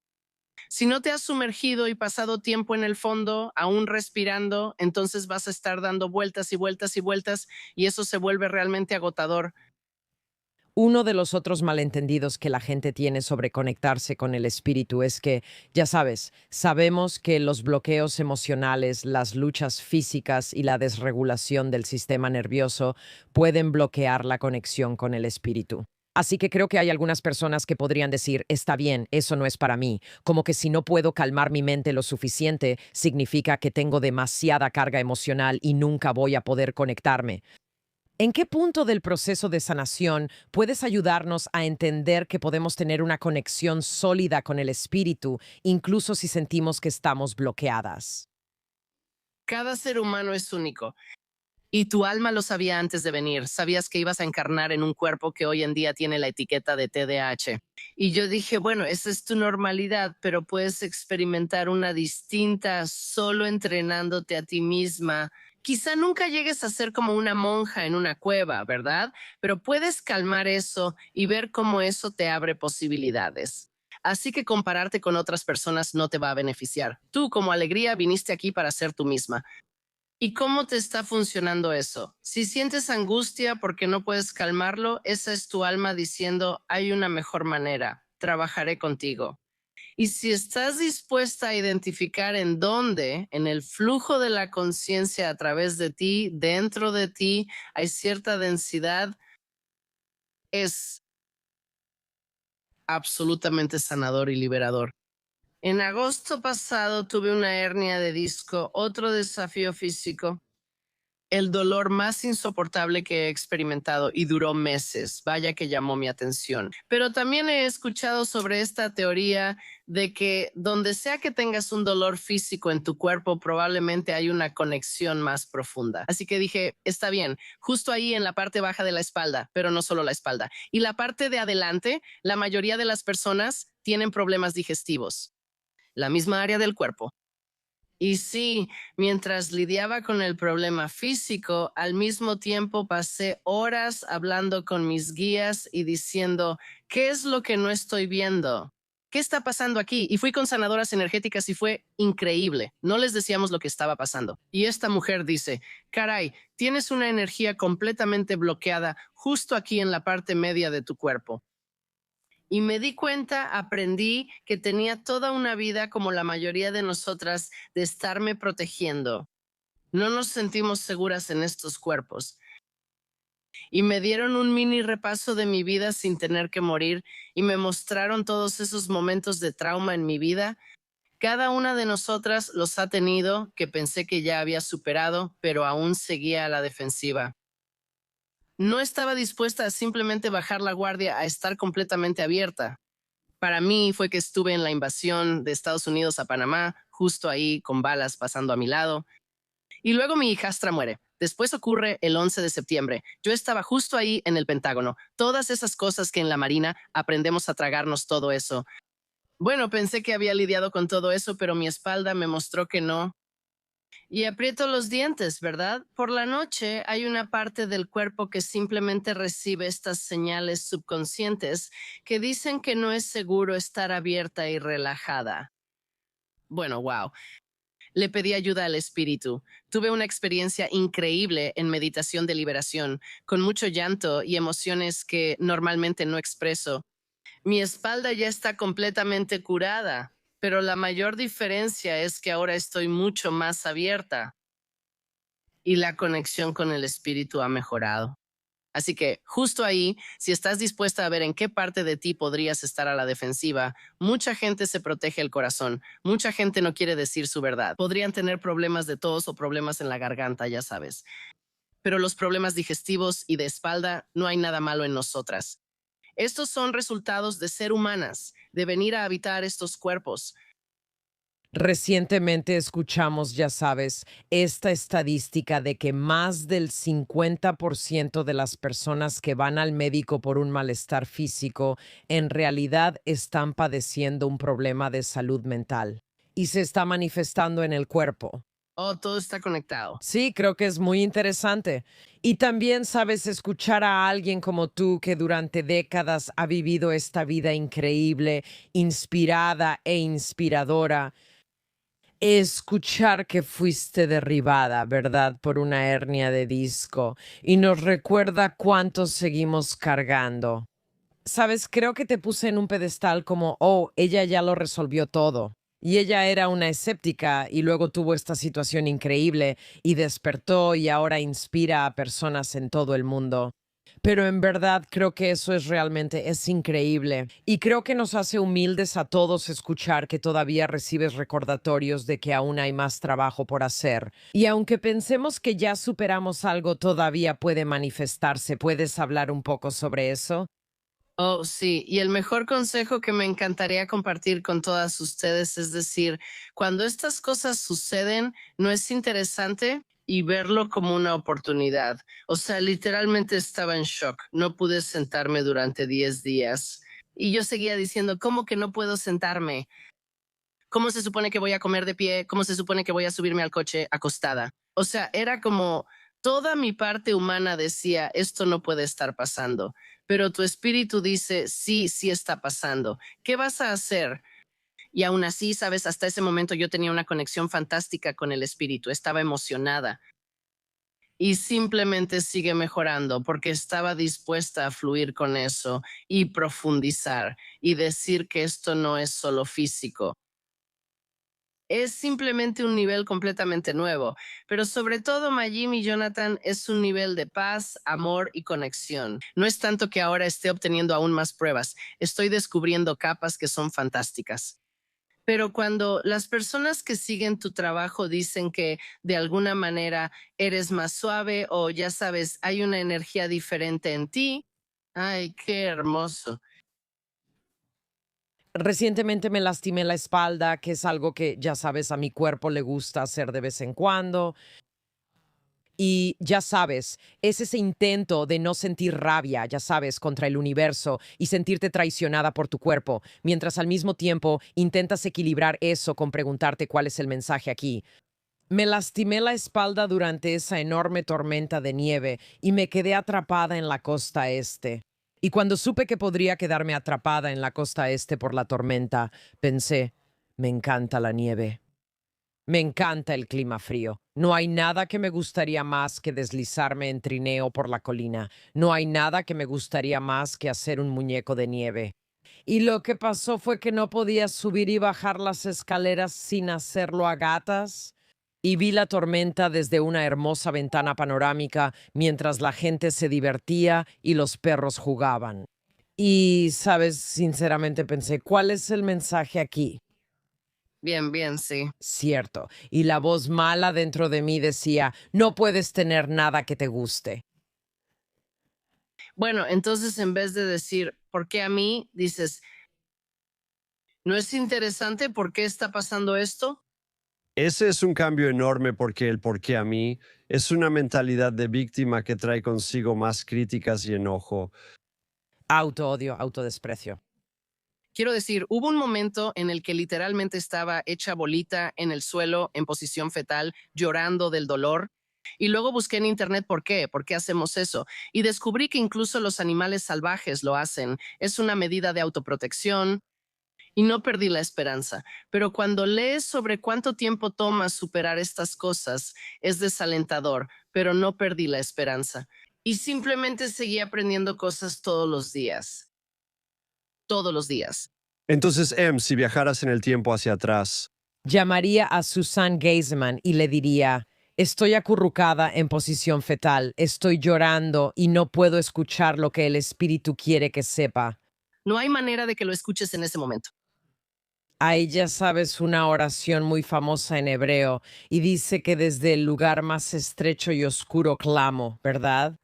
Si no te has sumergido y pasado tiempo en el fondo, aún respirando, entonces vas a estar dando vueltas y vueltas y vueltas y eso se vuelve realmente agotador. Uno de los otros malentendidos que la gente tiene sobre conectarse con el espíritu es que, ya sabes, sabemos que los bloqueos emocionales, las luchas físicas y la desregulación del sistema nervioso pueden bloquear la conexión con el espíritu. Así que creo que hay algunas personas que podrían decir, está bien, eso no es para mí, como que si no puedo calmar mi mente lo suficiente, significa que tengo demasiada carga emocional y nunca voy a poder conectarme. ¿En qué punto del proceso de sanación puedes ayudarnos a entender que podemos tener una conexión sólida con el espíritu, incluso si sentimos que estamos bloqueadas? Cada ser humano es único. Y tu alma lo sabía antes de venir. Sabías que ibas a encarnar en un cuerpo que hoy en día tiene la etiqueta de TDAH. Y yo dije, bueno, esa es tu normalidad, pero puedes experimentar una distinta solo entrenándote a ti misma. Quizá nunca llegues a ser como una monja en una cueva, ¿verdad? Pero puedes calmar eso y ver cómo eso te abre posibilidades. Así que compararte con otras personas no te va a beneficiar. Tú, como alegría, viniste aquí para ser tú misma. ¿Y cómo te está funcionando eso? Si sientes angustia porque no puedes calmarlo, esa es tu alma diciendo, hay una mejor manera, trabajaré contigo. Y si estás dispuesta a identificar en dónde, en el flujo de la conciencia a través de ti, dentro de ti, hay cierta densidad, es absolutamente sanador y liberador. En agosto pasado tuve una hernia de disco, otro desafío físico, el dolor más insoportable que he experimentado y duró meses. Vaya que llamó mi atención. Pero también he escuchado sobre esta teoría de que donde sea que tengas un dolor físico en tu cuerpo, probablemente hay una conexión más profunda. Así que dije, está bien, justo ahí en la parte baja de la espalda, pero no solo la espalda. Y la parte de adelante, la mayoría de las personas tienen problemas digestivos. La misma área del cuerpo. Y sí, mientras lidiaba con el problema físico, al mismo tiempo pasé horas hablando con mis guías y diciendo, ¿qué es lo que no estoy viendo? ¿Qué está pasando aquí? Y fui con sanadoras energéticas y fue increíble. No les decíamos lo que estaba pasando. Y esta mujer dice, caray, tienes una energía completamente bloqueada justo aquí en la parte media de tu cuerpo. Y me di cuenta, aprendí que tenía toda una vida como la mayoría de nosotras de estarme protegiendo. No nos sentimos seguras en estos cuerpos. Y me dieron un mini repaso de mi vida sin tener que morir y me mostraron todos esos momentos de trauma en mi vida. Cada una de nosotras los ha tenido, que pensé que ya había superado, pero aún seguía a la defensiva. No estaba dispuesta a simplemente bajar la guardia, a estar completamente abierta. Para mí fue que estuve en la invasión de Estados Unidos a Panamá, justo ahí con balas pasando a mi lado. Y luego mi hijastra muere. Después ocurre el 11 de septiembre. Yo estaba justo ahí en el Pentágono. Todas esas cosas que en la Marina aprendemos a tragarnos todo eso. Bueno, pensé que había lidiado con todo eso, pero mi espalda me mostró que no. Y aprieto los dientes, ¿verdad? Por la noche hay una parte del cuerpo que simplemente recibe estas señales subconscientes que dicen que no es seguro estar abierta y relajada. Bueno, wow. Le pedí ayuda al espíritu. Tuve una experiencia increíble en meditación de liberación, con mucho llanto y emociones que normalmente no expreso. Mi espalda ya está completamente curada, pero la mayor diferencia es que ahora estoy mucho más abierta y la conexión con el espíritu ha mejorado. Así que justo ahí, si estás dispuesta a ver en qué parte de ti podrías estar a la defensiva, mucha gente se protege el corazón, mucha gente no quiere decir su verdad. Podrían tener problemas de tos o problemas en la garganta, ya sabes. Pero los problemas digestivos y de espalda, no hay nada malo en nosotras. Estos son resultados de ser humanas, de venir a habitar estos cuerpos. Recientemente escuchamos, ya sabes, esta estadística de que más del 50% de las personas que van al médico por un malestar físico en realidad están padeciendo un problema de salud mental y se está manifestando en el cuerpo. Oh, todo está conectado. Sí, creo que es muy interesante. Y también, sabes, escuchar a alguien como tú que durante décadas ha vivido esta vida increíble, inspirada e inspiradora. Escuchar que fuiste derribada, ¿verdad? Por una hernia de disco y nos recuerda cuánto seguimos cargando. Sabes, creo que te puse en un pedestal como, oh, ella ya lo resolvió todo. Y ella era una escéptica y luego tuvo esta situación increíble y despertó y ahora inspira a personas en todo el mundo. Pero en verdad creo que eso es increíble. Y creo que nos hace humildes a todos escuchar que todavía recibes recordatorios de que aún hay más trabajo por hacer. Y aunque pensemos que ya superamos algo, todavía puede manifestarse. ¿Puedes hablar un poco sobre eso? Oh, sí, y el mejor consejo que me encantaría compartir con todas ustedes es decir, cuando estas cosas suceden, no es interesante y verlo como una oportunidad. O sea, literalmente estaba en shock. No pude sentarme durante 10 días. Y yo seguía diciendo, ¿cómo que no puedo sentarme? ¿Cómo se supone que voy a comer de pie? ¿Cómo se supone que voy a subirme al coche acostada? O sea, era como toda mi parte humana decía, esto no puede estar pasando, pero tu espíritu dice, sí, sí está pasando. ¿Qué vas a hacer? Y aún así, sabes, hasta ese momento yo tenía una conexión fantástica con el espíritu, estaba emocionada y simplemente sigue mejorando porque estaba dispuesta a fluir con eso y profundizar y decir que esto no es solo físico, es simplemente un nivel completamente nuevo, pero sobre todo Majim y Jonathan es un nivel de paz, amor y conexión. No es tanto que ahora esté obteniendo aún más pruebas, estoy descubriendo capas que son fantásticas. Pero cuando las personas que siguen tu trabajo dicen que de alguna manera eres más suave o ya sabes, hay una energía diferente en ti, ay, qué hermoso. Recientemente me lastimé la espalda, que es algo que, ya sabes, a mi cuerpo le gusta hacer de vez en cuando. Y ya sabes, es ese intento de no sentir rabia, ya sabes, contra el universo y sentirte traicionada por tu cuerpo, mientras al mismo tiempo intentas equilibrar eso con preguntarte cuál es el mensaje aquí. Me lastimé la espalda durante esa enorme tormenta de nieve y me quedé atrapada en la costa este. Y cuando supe que podría quedarme atrapada en la costa este por la tormenta, pensé, me encanta la nieve. Me encanta el clima frío. No hay nada que me gustaría más que deslizarme en trineo por la colina. No hay nada que me gustaría más que hacer un muñeco de nieve. Y lo que pasó fue que no podía subir y bajar las escaleras sin hacerlo a gatas. Y vi la tormenta desde una hermosa ventana panorámica mientras la gente se divertía y los perros jugaban. Y, sabes, sinceramente pensé, ¿cuál es el mensaje aquí? Bien, bien, sí. Cierto. Y la voz mala dentro de mí decía, no puedes tener nada que te guste. Bueno, entonces en vez de decir, ¿por qué a mí? Dices, ¿no es interesante por qué está pasando esto? Ese es un cambio enorme porque el por qué a mí es una mentalidad de víctima que trae consigo más críticas y enojo. Auto-odio, autodesprecio. Quiero decir, hubo un momento en el que literalmente estaba hecha bolita en el suelo en posición fetal, llorando del dolor. Y luego busqué en internet por qué hacemos eso. Y descubrí que incluso los animales salvajes lo hacen. Es una medida de autoprotección. Y no perdí la esperanza. Pero cuando lees sobre cuánto tiempo toma superar estas cosas, es desalentador, pero no perdí la esperanza. Y simplemente seguí aprendiendo cosas todos los días. Todos los días. Entonces, si viajaras en el tiempo hacia atrás, Llamaría a Susan Geisman y le diría, estoy acurrucada en posición fetal, estoy llorando y no puedo escuchar lo que el espíritu quiere que sepa. No hay manera de que lo escuches en ese momento. Ahí ya sabes una oración muy famosa en hebreo y dice que desde el lugar más estrecho y oscuro clamo, ¿verdad?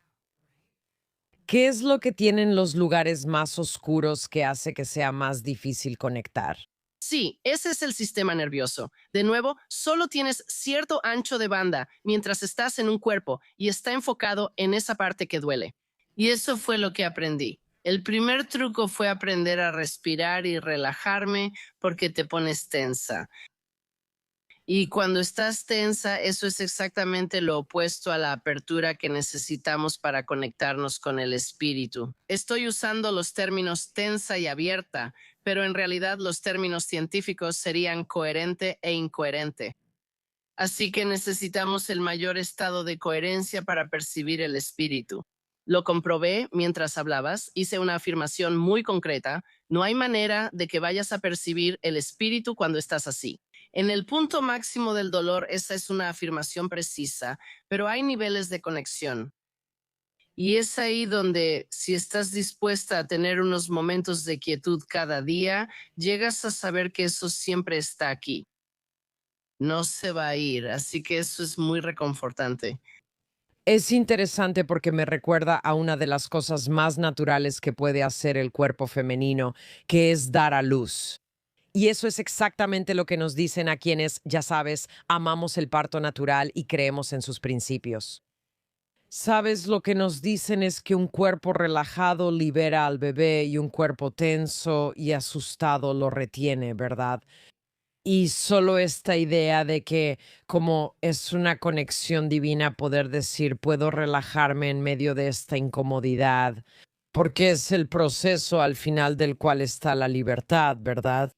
¿Qué es lo que tienen los lugares más oscuros que hace que sea más difícil conectar? Sí, ese es el sistema nervioso. De nuevo, solo tienes cierto ancho de banda mientras estás en un cuerpo y está enfocado en esa parte que duele. Y eso fue lo que aprendí. El primer truco fue aprender a respirar y relajarme porque te pones tensa. Y cuando estás tensa, eso es exactamente lo opuesto a la apertura que necesitamos para conectarnos con el espíritu. Estoy usando los términos tensa y abierta, pero en realidad los términos científicos serían coherente e incoherente. Así que necesitamos el mayor estado de coherencia para percibir el espíritu. Lo comprobé mientras hablabas, hice una afirmación muy concreta. No hay manera de que vayas a percibir el espíritu cuando estás así. En el punto máximo del dolor, esa es una afirmación precisa, pero hay niveles de conexión. Y es ahí donde, si estás dispuesta a tener unos momentos de quietud cada día, llegas a saber que eso siempre está aquí. No se va a ir, así que eso es muy reconfortante. Es interesante porque me recuerda a una de las cosas más naturales que puede hacer el cuerpo femenino, que es dar a luz. Y eso es exactamente lo que nos dicen a quienes, ya sabes, amamos el parto natural y creemos en sus principios. Sabes, lo que nos dicen es que un cuerpo relajado libera al bebé y un cuerpo tenso y asustado lo retiene, ¿verdad? Y solo esta idea de que como es una conexión divina poder decir, puedo relajarme en medio de esta incomodidad, porque es el proceso al final del cual está la libertad, ¿verdad?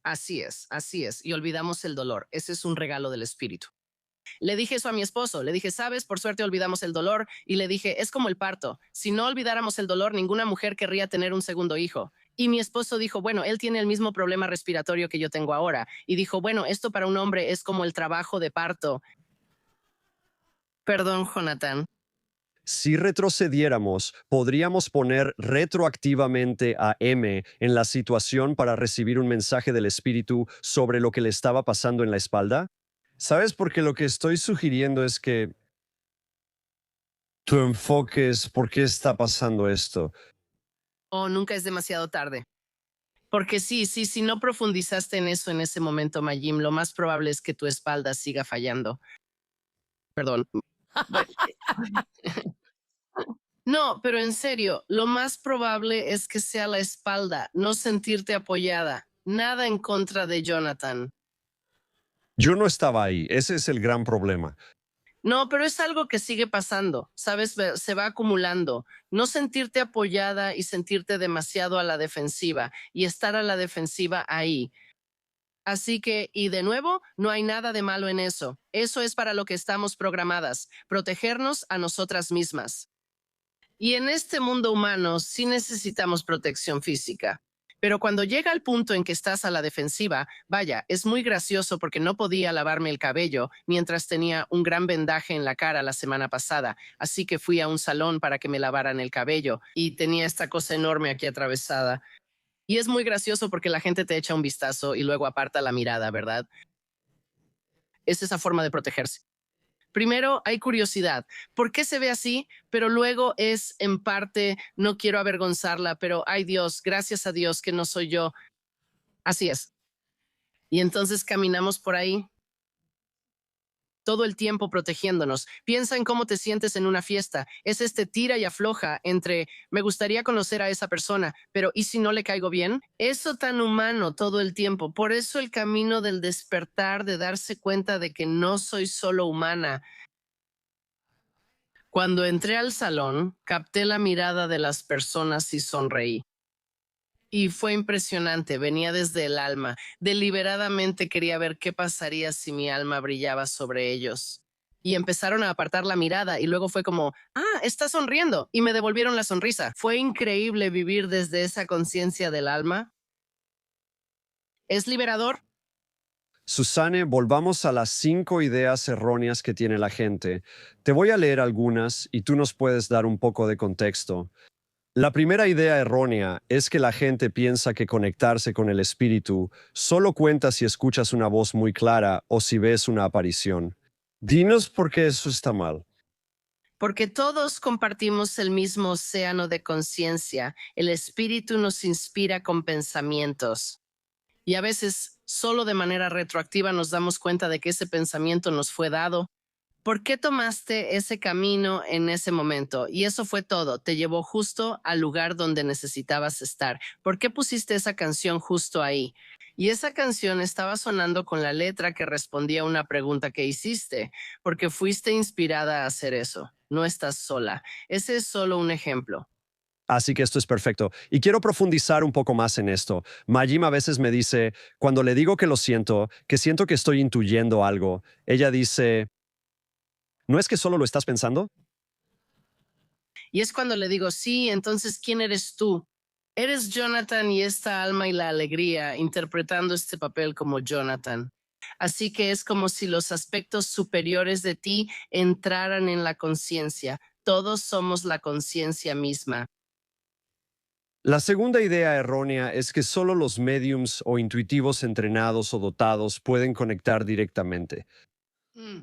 Así es. Y olvidamos el dolor. Ese es un regalo del espíritu. Le dije eso a mi esposo, le dije, sabes, por suerte olvidamos el dolor y le dije, es como el parto, si no olvidáramos el dolor, ninguna mujer querría tener un segundo hijo. Y mi esposo dijo, bueno, él tiene el mismo problema respiratorio que yo tengo ahora. Y dijo, bueno, esto para un hombre es como el trabajo de parto. Perdón, Jonathan. Si retrocediéramos, podríamos poner retroactivamente a M en la situación para recibir un mensaje del espíritu sobre lo que le estaba pasando en la espalda. ¿Sabes? Porque lo que estoy sugiriendo es que tu enfoque es por qué está pasando esto. O nunca es demasiado tarde. Porque si no profundizaste en eso en ese momento, Mayim, lo más probable es que tu espalda siga fallando. Perdón. Bueno, no, pero en serio, lo más probable es que sea la espalda, no sentirte apoyada. Nada en contra de Jonathan. Yo no estaba ahí, ese es el gran problema. No, pero es algo que sigue pasando, ¿sabes? Se va acumulando. No sentirte apoyada y sentirte demasiado a la defensiva y estar a la defensiva ahí. Así que, y de nuevo, no hay nada de malo en eso. Eso es para lo que estamos programadas, protegernos a nosotras mismas. Y en este mundo humano sí necesitamos protección física. Pero cuando llega el punto en que estás a la defensiva, vaya, es muy gracioso porque no podía lavarme el cabello mientras tenía un gran vendaje en la cara la semana pasada, así que fui a un salón para que me lavaran el cabello y tenía esta cosa enorme aquí atravesada. Y es muy gracioso porque la gente te echa un vistazo y luego aparta la mirada, ¿verdad? Es esa forma de protegerse. Primero hay curiosidad. ¿Por qué se ve así? Pero luego es en parte, no quiero avergonzarla, pero ay Dios, gracias a Dios que no soy yo. Así es. Y entonces caminamos por ahí todo el tiempo protegiéndonos. Piensa en cómo te sientes en una fiesta. Es este tira y afloja entre me gustaría conocer a esa persona, pero ¿y si no le caigo bien? Eso tan humano todo el tiempo. Por eso el camino del despertar, de darse cuenta de que no soy solo humana. Cuando entré al salón, capté la mirada de las personas y sonreí. Y fue impresionante, venía desde el alma. Deliberadamente quería ver qué pasaría si mi alma brillaba sobre ellos. Y empezaron a apartar la mirada y luego fue como, está sonriendo. Y me devolvieron la sonrisa. Fue increíble vivir desde esa conciencia del alma. ¿Es liberador? Susane, volvamos a las 5 ideas erróneas que tiene la gente. Te voy a leer algunas y tú nos puedes dar un poco de contexto. La primera idea errónea es que la gente piensa que conectarse con el espíritu solo cuenta si escuchas una voz muy clara o si ves una aparición. Dinos por qué eso está mal. Porque todos compartimos el mismo océano de conciencia. El espíritu nos inspira con pensamientos. Y a veces, solo de manera retroactiva nos damos cuenta de que ese pensamiento nos fue dado. ¿Por qué tomaste ese camino en ese momento? Y eso fue todo. Te llevó justo al lugar donde necesitabas estar. ¿Por qué pusiste esa canción justo ahí? Y esa canción estaba sonando con la letra que respondía a una pregunta que hiciste, porque fuiste inspirada a hacer eso. No estás sola. Ese es solo un ejemplo. Así que esto es perfecto. Y quiero profundizar un poco más en esto. Majim a veces me dice, cuando le digo que siento que estoy intuyendo algo, ella dice, ¿no es que solo lo estás pensando? Y es cuando le digo, sí, entonces, ¿quién eres tú? Eres Jonathan y esta alma y la alegría interpretando este papel como Jonathan. Así que es como si los aspectos superiores de ti entraran en la conciencia. Todos somos la conciencia misma. La segunda idea errónea es que solo los mediums o intuitivos entrenados o dotados pueden conectar directamente. Mm.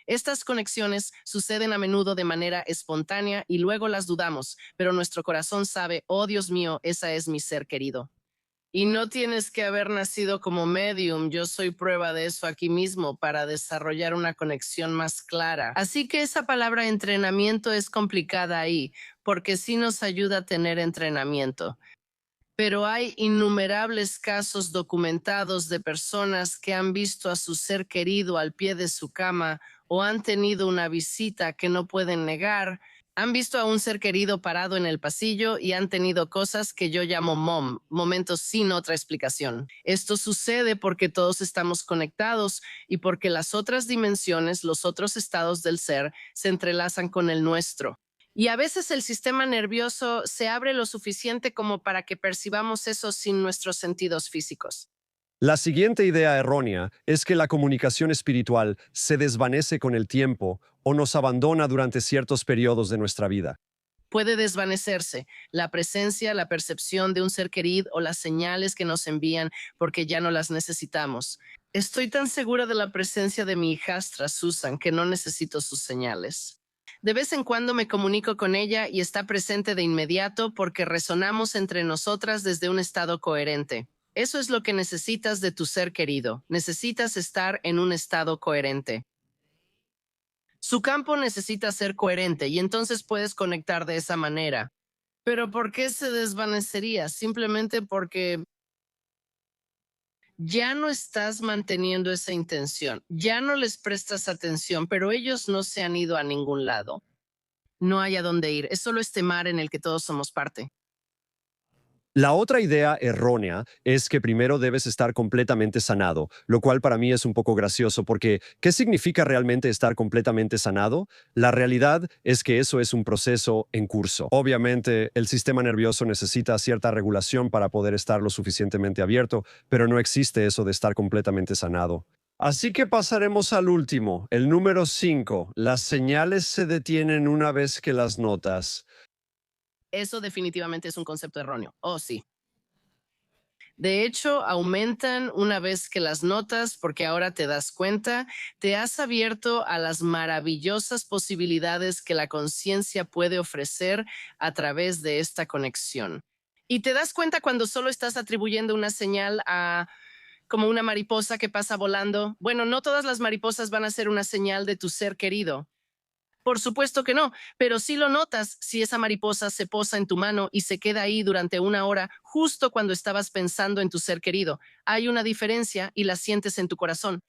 Estas conexiones suceden a menudo de manera espontánea y luego las dudamos, pero nuestro corazón sabe, oh Dios mío, esa es mi ser querido. Y no tienes que haber nacido como medium, yo soy prueba de eso aquí mismo para desarrollar una conexión más clara. Así que esa palabra entrenamiento es complicada ahí, porque sí nos ayuda a tener entrenamiento. Pero hay innumerables casos documentados de personas que han visto a su ser querido al pie de su cama o han tenido una visita que no pueden negar. Han visto a un ser querido parado en el pasillo y han tenido cosas que yo llamo momentos sin otra explicación. Esto sucede porque todos estamos conectados y porque las otras dimensiones, los otros estados del ser, se entrelazan con el nuestro. Y a veces el sistema nervioso se abre lo suficiente como para que percibamos eso sin nuestros sentidos físicos. La siguiente idea errónea es que la comunicación espiritual se desvanece con el tiempo o nos abandona durante ciertos periodos de nuestra vida. Puede desvanecerse la presencia, la percepción de un ser querido o las señales que nos envían porque ya no las necesitamos. Estoy tan segura de la presencia de mi hijastra Susan que no necesito sus señales. De vez en cuando me comunico con ella y está presente de inmediato porque resonamos entre nosotras desde un estado coherente. Eso es lo que necesitas de tu ser querido. Necesitas estar en un estado coherente. Su campo necesita ser coherente y entonces puedes conectar de esa manera. Pero ¿por qué se desvanecería? Simplemente porque ya no estás manteniendo esa intención, ya no les prestas atención, pero ellos no se han ido a ningún lado. No hay a dónde ir, es solo este mar en el que todos somos parte. La otra idea errónea es que primero debes estar completamente sanado, lo cual para mí es un poco gracioso porque ¿qué significa realmente estar completamente sanado? La realidad es que eso es un proceso en curso. Obviamente, el sistema nervioso necesita cierta regulación para poder estar lo suficientemente abierto, pero no existe eso de estar completamente sanado. Así que pasaremos al último, el número 5. Las señales se detienen una vez que las notas. Eso definitivamente es un concepto erróneo. Oh, sí. De hecho, aumentan una vez que las notas porque ahora te das cuenta, te has abierto a las maravillosas posibilidades que la conciencia puede ofrecer a través de esta conexión. Y te das cuenta cuando solo estás atribuyendo una señal a como una mariposa que pasa volando. Bueno, no todas las mariposas van a ser una señal de tu ser querido. Por supuesto que no, pero sí lo notas si esa mariposa se posa en tu mano y se queda ahí durante una hora, justo cuando estabas pensando en tu ser querido. Hay una diferencia y la sientes en tu corazón.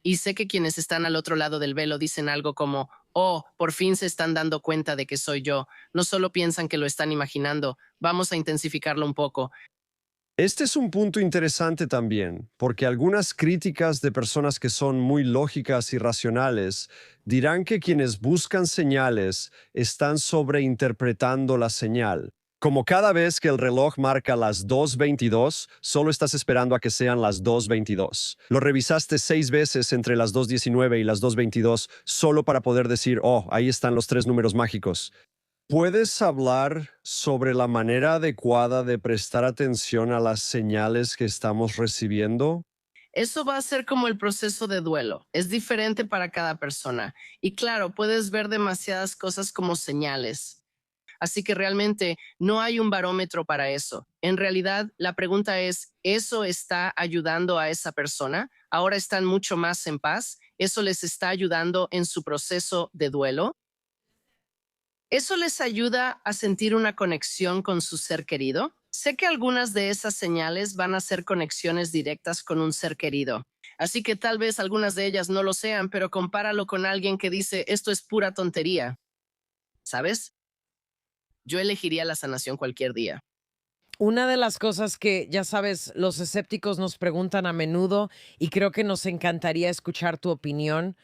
Y sé que quienes están al otro lado del velo dicen algo como, oh, por fin se están dando cuenta de que soy yo. No solo piensan que lo están imaginando, vamos a intensificarlo un poco. Este es un punto interesante también, porque algunas críticas de personas que son muy lógicas y racionales dirán que quienes buscan señales están sobreinterpretando la señal. Como cada vez que el reloj marca las 2:22, solo estás esperando a que sean las 2:22. Lo revisaste 6 veces entre las 2:19 y las 2:22 solo para poder decir, oh, ahí están los 3 números mágicos. ¿Puedes hablar sobre la manera adecuada de prestar atención a las señales que estamos recibiendo? Eso va a ser como el proceso de duelo. Es diferente para cada persona. Y claro, puedes ver demasiadas cosas como señales. Así que realmente no hay un barómetro para eso. En realidad, la pregunta es, ¿eso está ayudando a esa persona? ¿Ahora están mucho más en paz? ¿Eso les está ayudando en su proceso de duelo? ¿Eso les ayuda a sentir una conexión con su ser querido? Sé que algunas de esas señales van a ser conexiones directas con un ser querido. Así que tal vez algunas de ellas no lo sean, pero compáralo con alguien que dice, esto es pura tontería. ¿Sabes? Yo elegiría la sanación cualquier día. Una de las cosas que, ya sabes, los escépticos nos preguntan a menudo y creo que nos encantaría escuchar tu opinión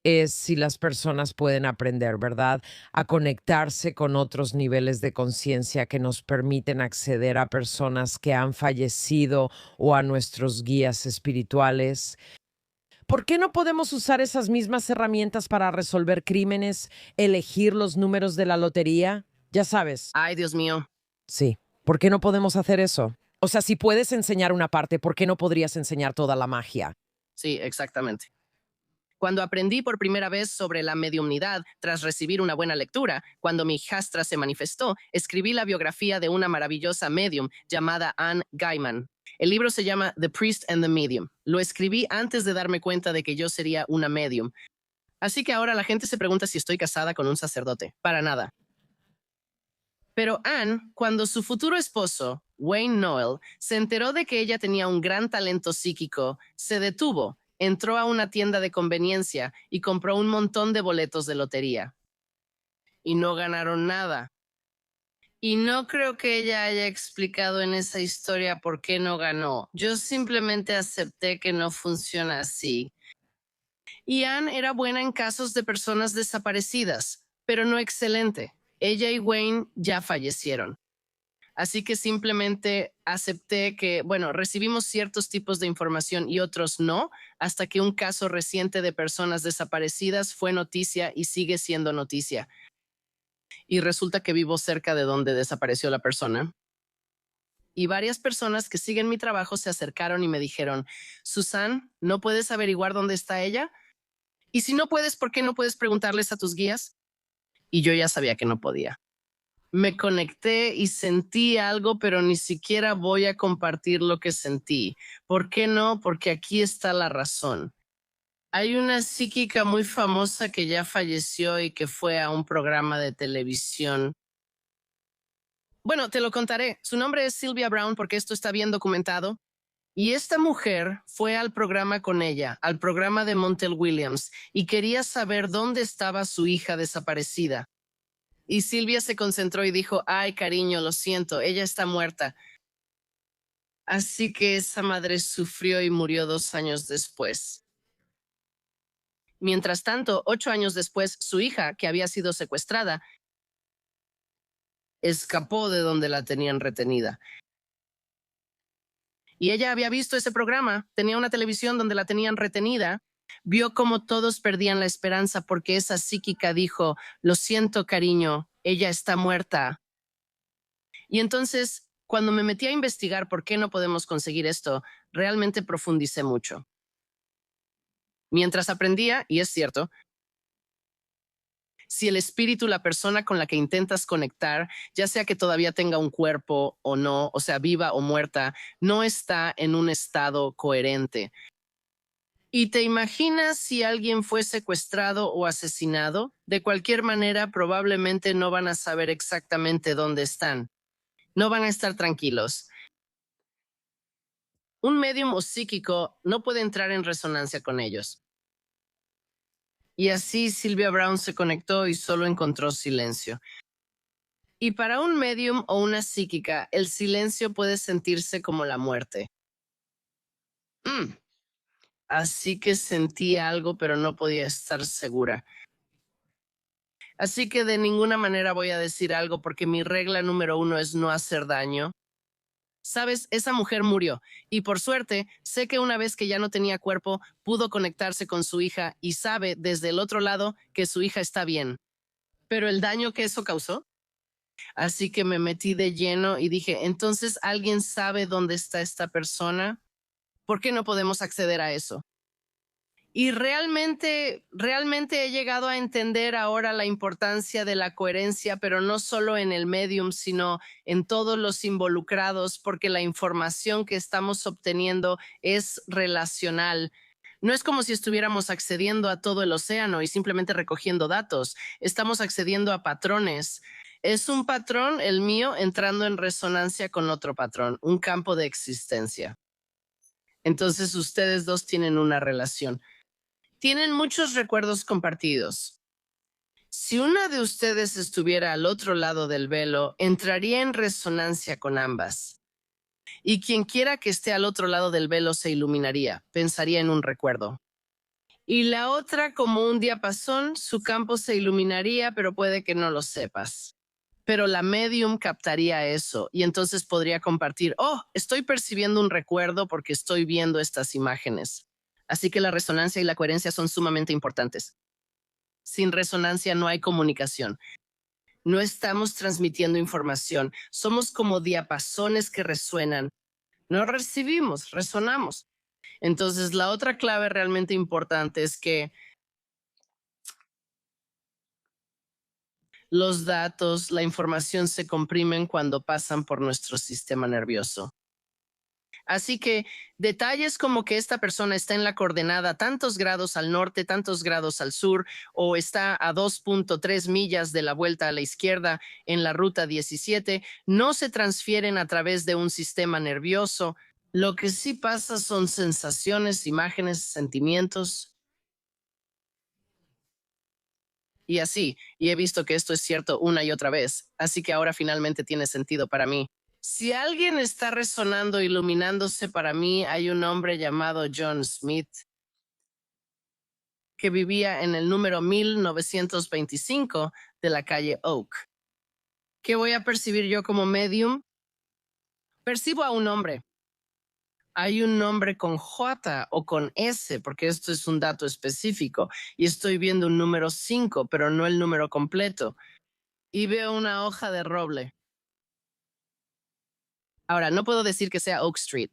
es si las personas pueden aprender, ¿verdad? A conectarse con otros niveles de conciencia que nos permiten acceder a personas que han fallecido o a nuestros guías espirituales. ¿Por qué no podemos usar esas mismas herramientas para resolver crímenes, elegir los números de la lotería? Ya sabes, Ay, Dios mío. sí. ¿Por qué no podemos hacer eso? O sea, si puedes enseñar una parte, ¿por qué no podrías enseñar toda la magia? Sí, exactamente. Cuando aprendí por primera vez sobre la mediumnidad tras recibir una buena lectura, cuando mi hijastra se manifestó, escribí la biografía de una maravillosa medium llamada Anne Gaiman. El libro se llama The Priest and the Medium. Lo escribí antes de darme cuenta de que yo sería una medium. Así que ahora la gente se pregunta si estoy casada con un sacerdote. Para nada. Pero Anne, cuando su futuro esposo, Wayne Noel, se enteró de que ella tenía un gran talento psíquico, se detuvo, entró a una tienda de conveniencia y compró un montón de boletos de lotería. Y no ganaron nada. Y no creo que ella haya explicado en esa historia por qué no ganó. Yo simplemente acepté que no funciona así. Y Anne era buena en casos de personas desaparecidas, pero no excelente. Ella y Wayne ya fallecieron. Así que simplemente acepté que, recibimos ciertos tipos de información y otros no, hasta que un caso reciente de personas desaparecidas fue noticia y sigue siendo noticia. Y resulta que vivo cerca de donde desapareció la persona. Y varias personas que siguen mi trabajo se acercaron y me dijeron, Susan, ¿no puedes averiguar dónde está ella? Y si no puedes, ¿por qué no puedes preguntarles a tus guías? Y yo ya sabía que no podía. Me conecté y sentí algo, pero ni siquiera voy a compartir lo que sentí. ¿Por qué no? Porque aquí está la razón. Hay una psíquica muy famosa que ya falleció y que fue a un programa de televisión. Bueno, te lo contaré. Su nombre es Sylvia Brown porque esto está bien documentado. Y esta mujer fue al programa con ella, al programa de Montel Williams, y quería saber dónde estaba su hija desaparecida. Y Silvia se concentró y dijo, ay, cariño, lo siento, ella está muerta. Así que esa madre sufrió y murió 2 años después. Mientras tanto, 8 años después, su hija, que había sido secuestrada, escapó de donde la tenían retenida. Y ella había visto ese programa, tenía una televisión donde la tenían retenida, vio cómo todos perdían la esperanza porque esa psíquica dijo, lo siento, cariño, ella está muerta. Y entonces, cuando me metí a investigar por qué no podemos conseguir esto, realmente profundicé mucho. Mientras aprendía, y es cierto, si el espíritu, la persona con la que intentas conectar, ya sea que todavía tenga un cuerpo o no, o sea, viva o muerta, no está en un estado coherente. ¿Y te imaginas si alguien fue secuestrado o asesinado? De cualquier manera, probablemente no van a saber exactamente dónde están. No van a estar tranquilos. Un médium o psíquico no puede entrar en resonancia con ellos. Y así Sylvia Brown se conectó y solo encontró silencio. Y para un médium o una psíquica, el silencio puede sentirse como la muerte. Así que sentí algo, pero no podía estar segura. Así que de ninguna manera voy a decir algo porque mi regla número 1 es no hacer daño. Sabes, esa mujer murió y por suerte sé que una vez que ya no tenía cuerpo, pudo conectarse con su hija y sabe desde el otro lado que su hija está bien. Pero el daño que eso causó. Así que me metí de lleno y dije, entonces, ¿alguien sabe dónde está esta persona? ¿Por qué no podemos acceder a eso? Y realmente he llegado a entender ahora la importancia de la coherencia, pero no solo en el medium, sino en todos los involucrados, porque la información que estamos obteniendo es relacional. No es como si estuviéramos accediendo a todo el océano y simplemente recogiendo datos. Estamos accediendo a patrones. Es un patrón, el mío, entrando en resonancia con otro patrón, un campo de existencia. Entonces ustedes dos tienen una relación. Tienen muchos recuerdos compartidos. Si una de ustedes estuviera al otro lado del velo, entraría en resonancia con ambas. Y quien quiera que esté al otro lado del velo se iluminaría, pensaría en un recuerdo. Y la otra, como un diapasón, su campo se iluminaría, pero puede que no lo sepas. Pero la medium captaría eso y entonces podría compartir, estoy percibiendo un recuerdo porque estoy viendo estas imágenes. Así que la resonancia y la coherencia son sumamente importantes. Sin resonancia no hay comunicación. No estamos transmitiendo información. Somos como diapasones que resuenan. No recibimos, resonamos. Entonces, la otra clave realmente importante es que Los datos, la información se comprimen cuando pasan por nuestro sistema nervioso. Así que detalles como que esta persona está en la coordenada tantos grados al norte, tantos grados al sur, o está a 2.3 millas de la vuelta a la izquierda en la ruta 17, no se transfieren a través de un sistema nervioso. Lo que sí pasa son sensaciones, imágenes, sentimientos y así. Y he visto que esto es cierto una y otra vez, así que ahora finalmente tiene sentido para mí. Si alguien está resonando, iluminándose para mí, hay un hombre llamado John Smith que vivía en el número 1925 de la calle Oak. ¿Qué voy a percibir yo como medium? Percibo a un hombre. Hay un nombre con J o con S, porque esto es un dato específico, y estoy viendo un número 5, pero no el número completo. Y veo una hoja de roble. Ahora, no puedo decir que sea Oak Street,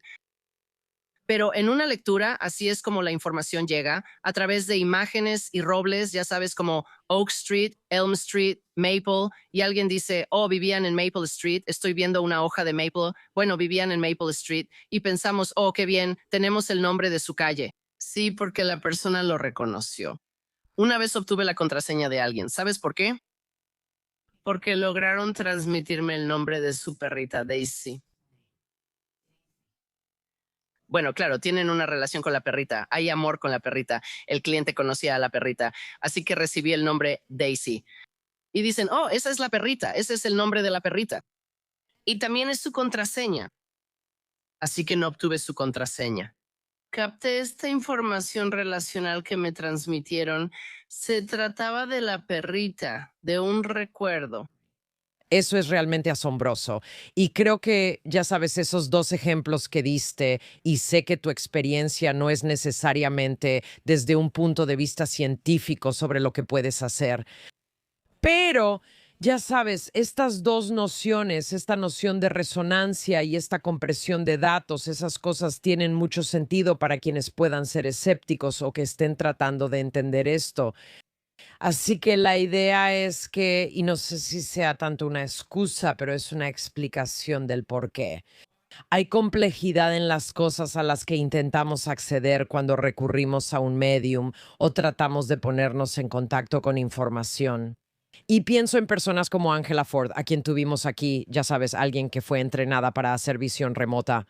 pero en una lectura, así es como la información llega, a través de imágenes y robles, ya sabes, como Oak Street, Elm Street, Maple, y alguien dice, oh, vivían en Maple Street, estoy viendo una hoja de Maple, bueno, vivían en Maple Street, y pensamos, oh, qué bien, tenemos el nombre de su calle. Sí, porque la persona lo reconoció. Una vez obtuve la contraseña de alguien, ¿sabes por qué? Porque lograron transmitirme el nombre de su perrita Daisy. Bueno, claro, tienen una relación con la perrita, hay amor con la perrita, el cliente conocía a la perrita, así que recibí el nombre Daisy. Y dicen, oh, esa es la perrita, ese es el nombre de la perrita. Y también es su contraseña, así que no obtuve su contraseña. Capté esta información relacional que me transmitieron. Se trataba de la perrita, de un recuerdo. Eso es realmente asombroso. Y creo que, ya sabes, esos dos ejemplos que diste, y sé que tu experiencia no es necesariamente desde un punto de vista científico sobre lo que puedes hacer, pero, ya sabes, estas dos nociones, esta noción de resonancia y esta compresión de datos, esas cosas tienen mucho sentido para quienes puedan ser escépticos o que estén tratando de entender esto. Así que la idea es que, y no sé si sea tanto una excusa, pero es una explicación del por qué. Hay complejidad en las cosas a las que intentamos acceder cuando recurrimos a un medium o tratamos de ponernos en contacto con información. Y pienso en personas como Angela Ford, a quien tuvimos aquí, ya sabes, alguien que fue entrenada para hacer visión remota.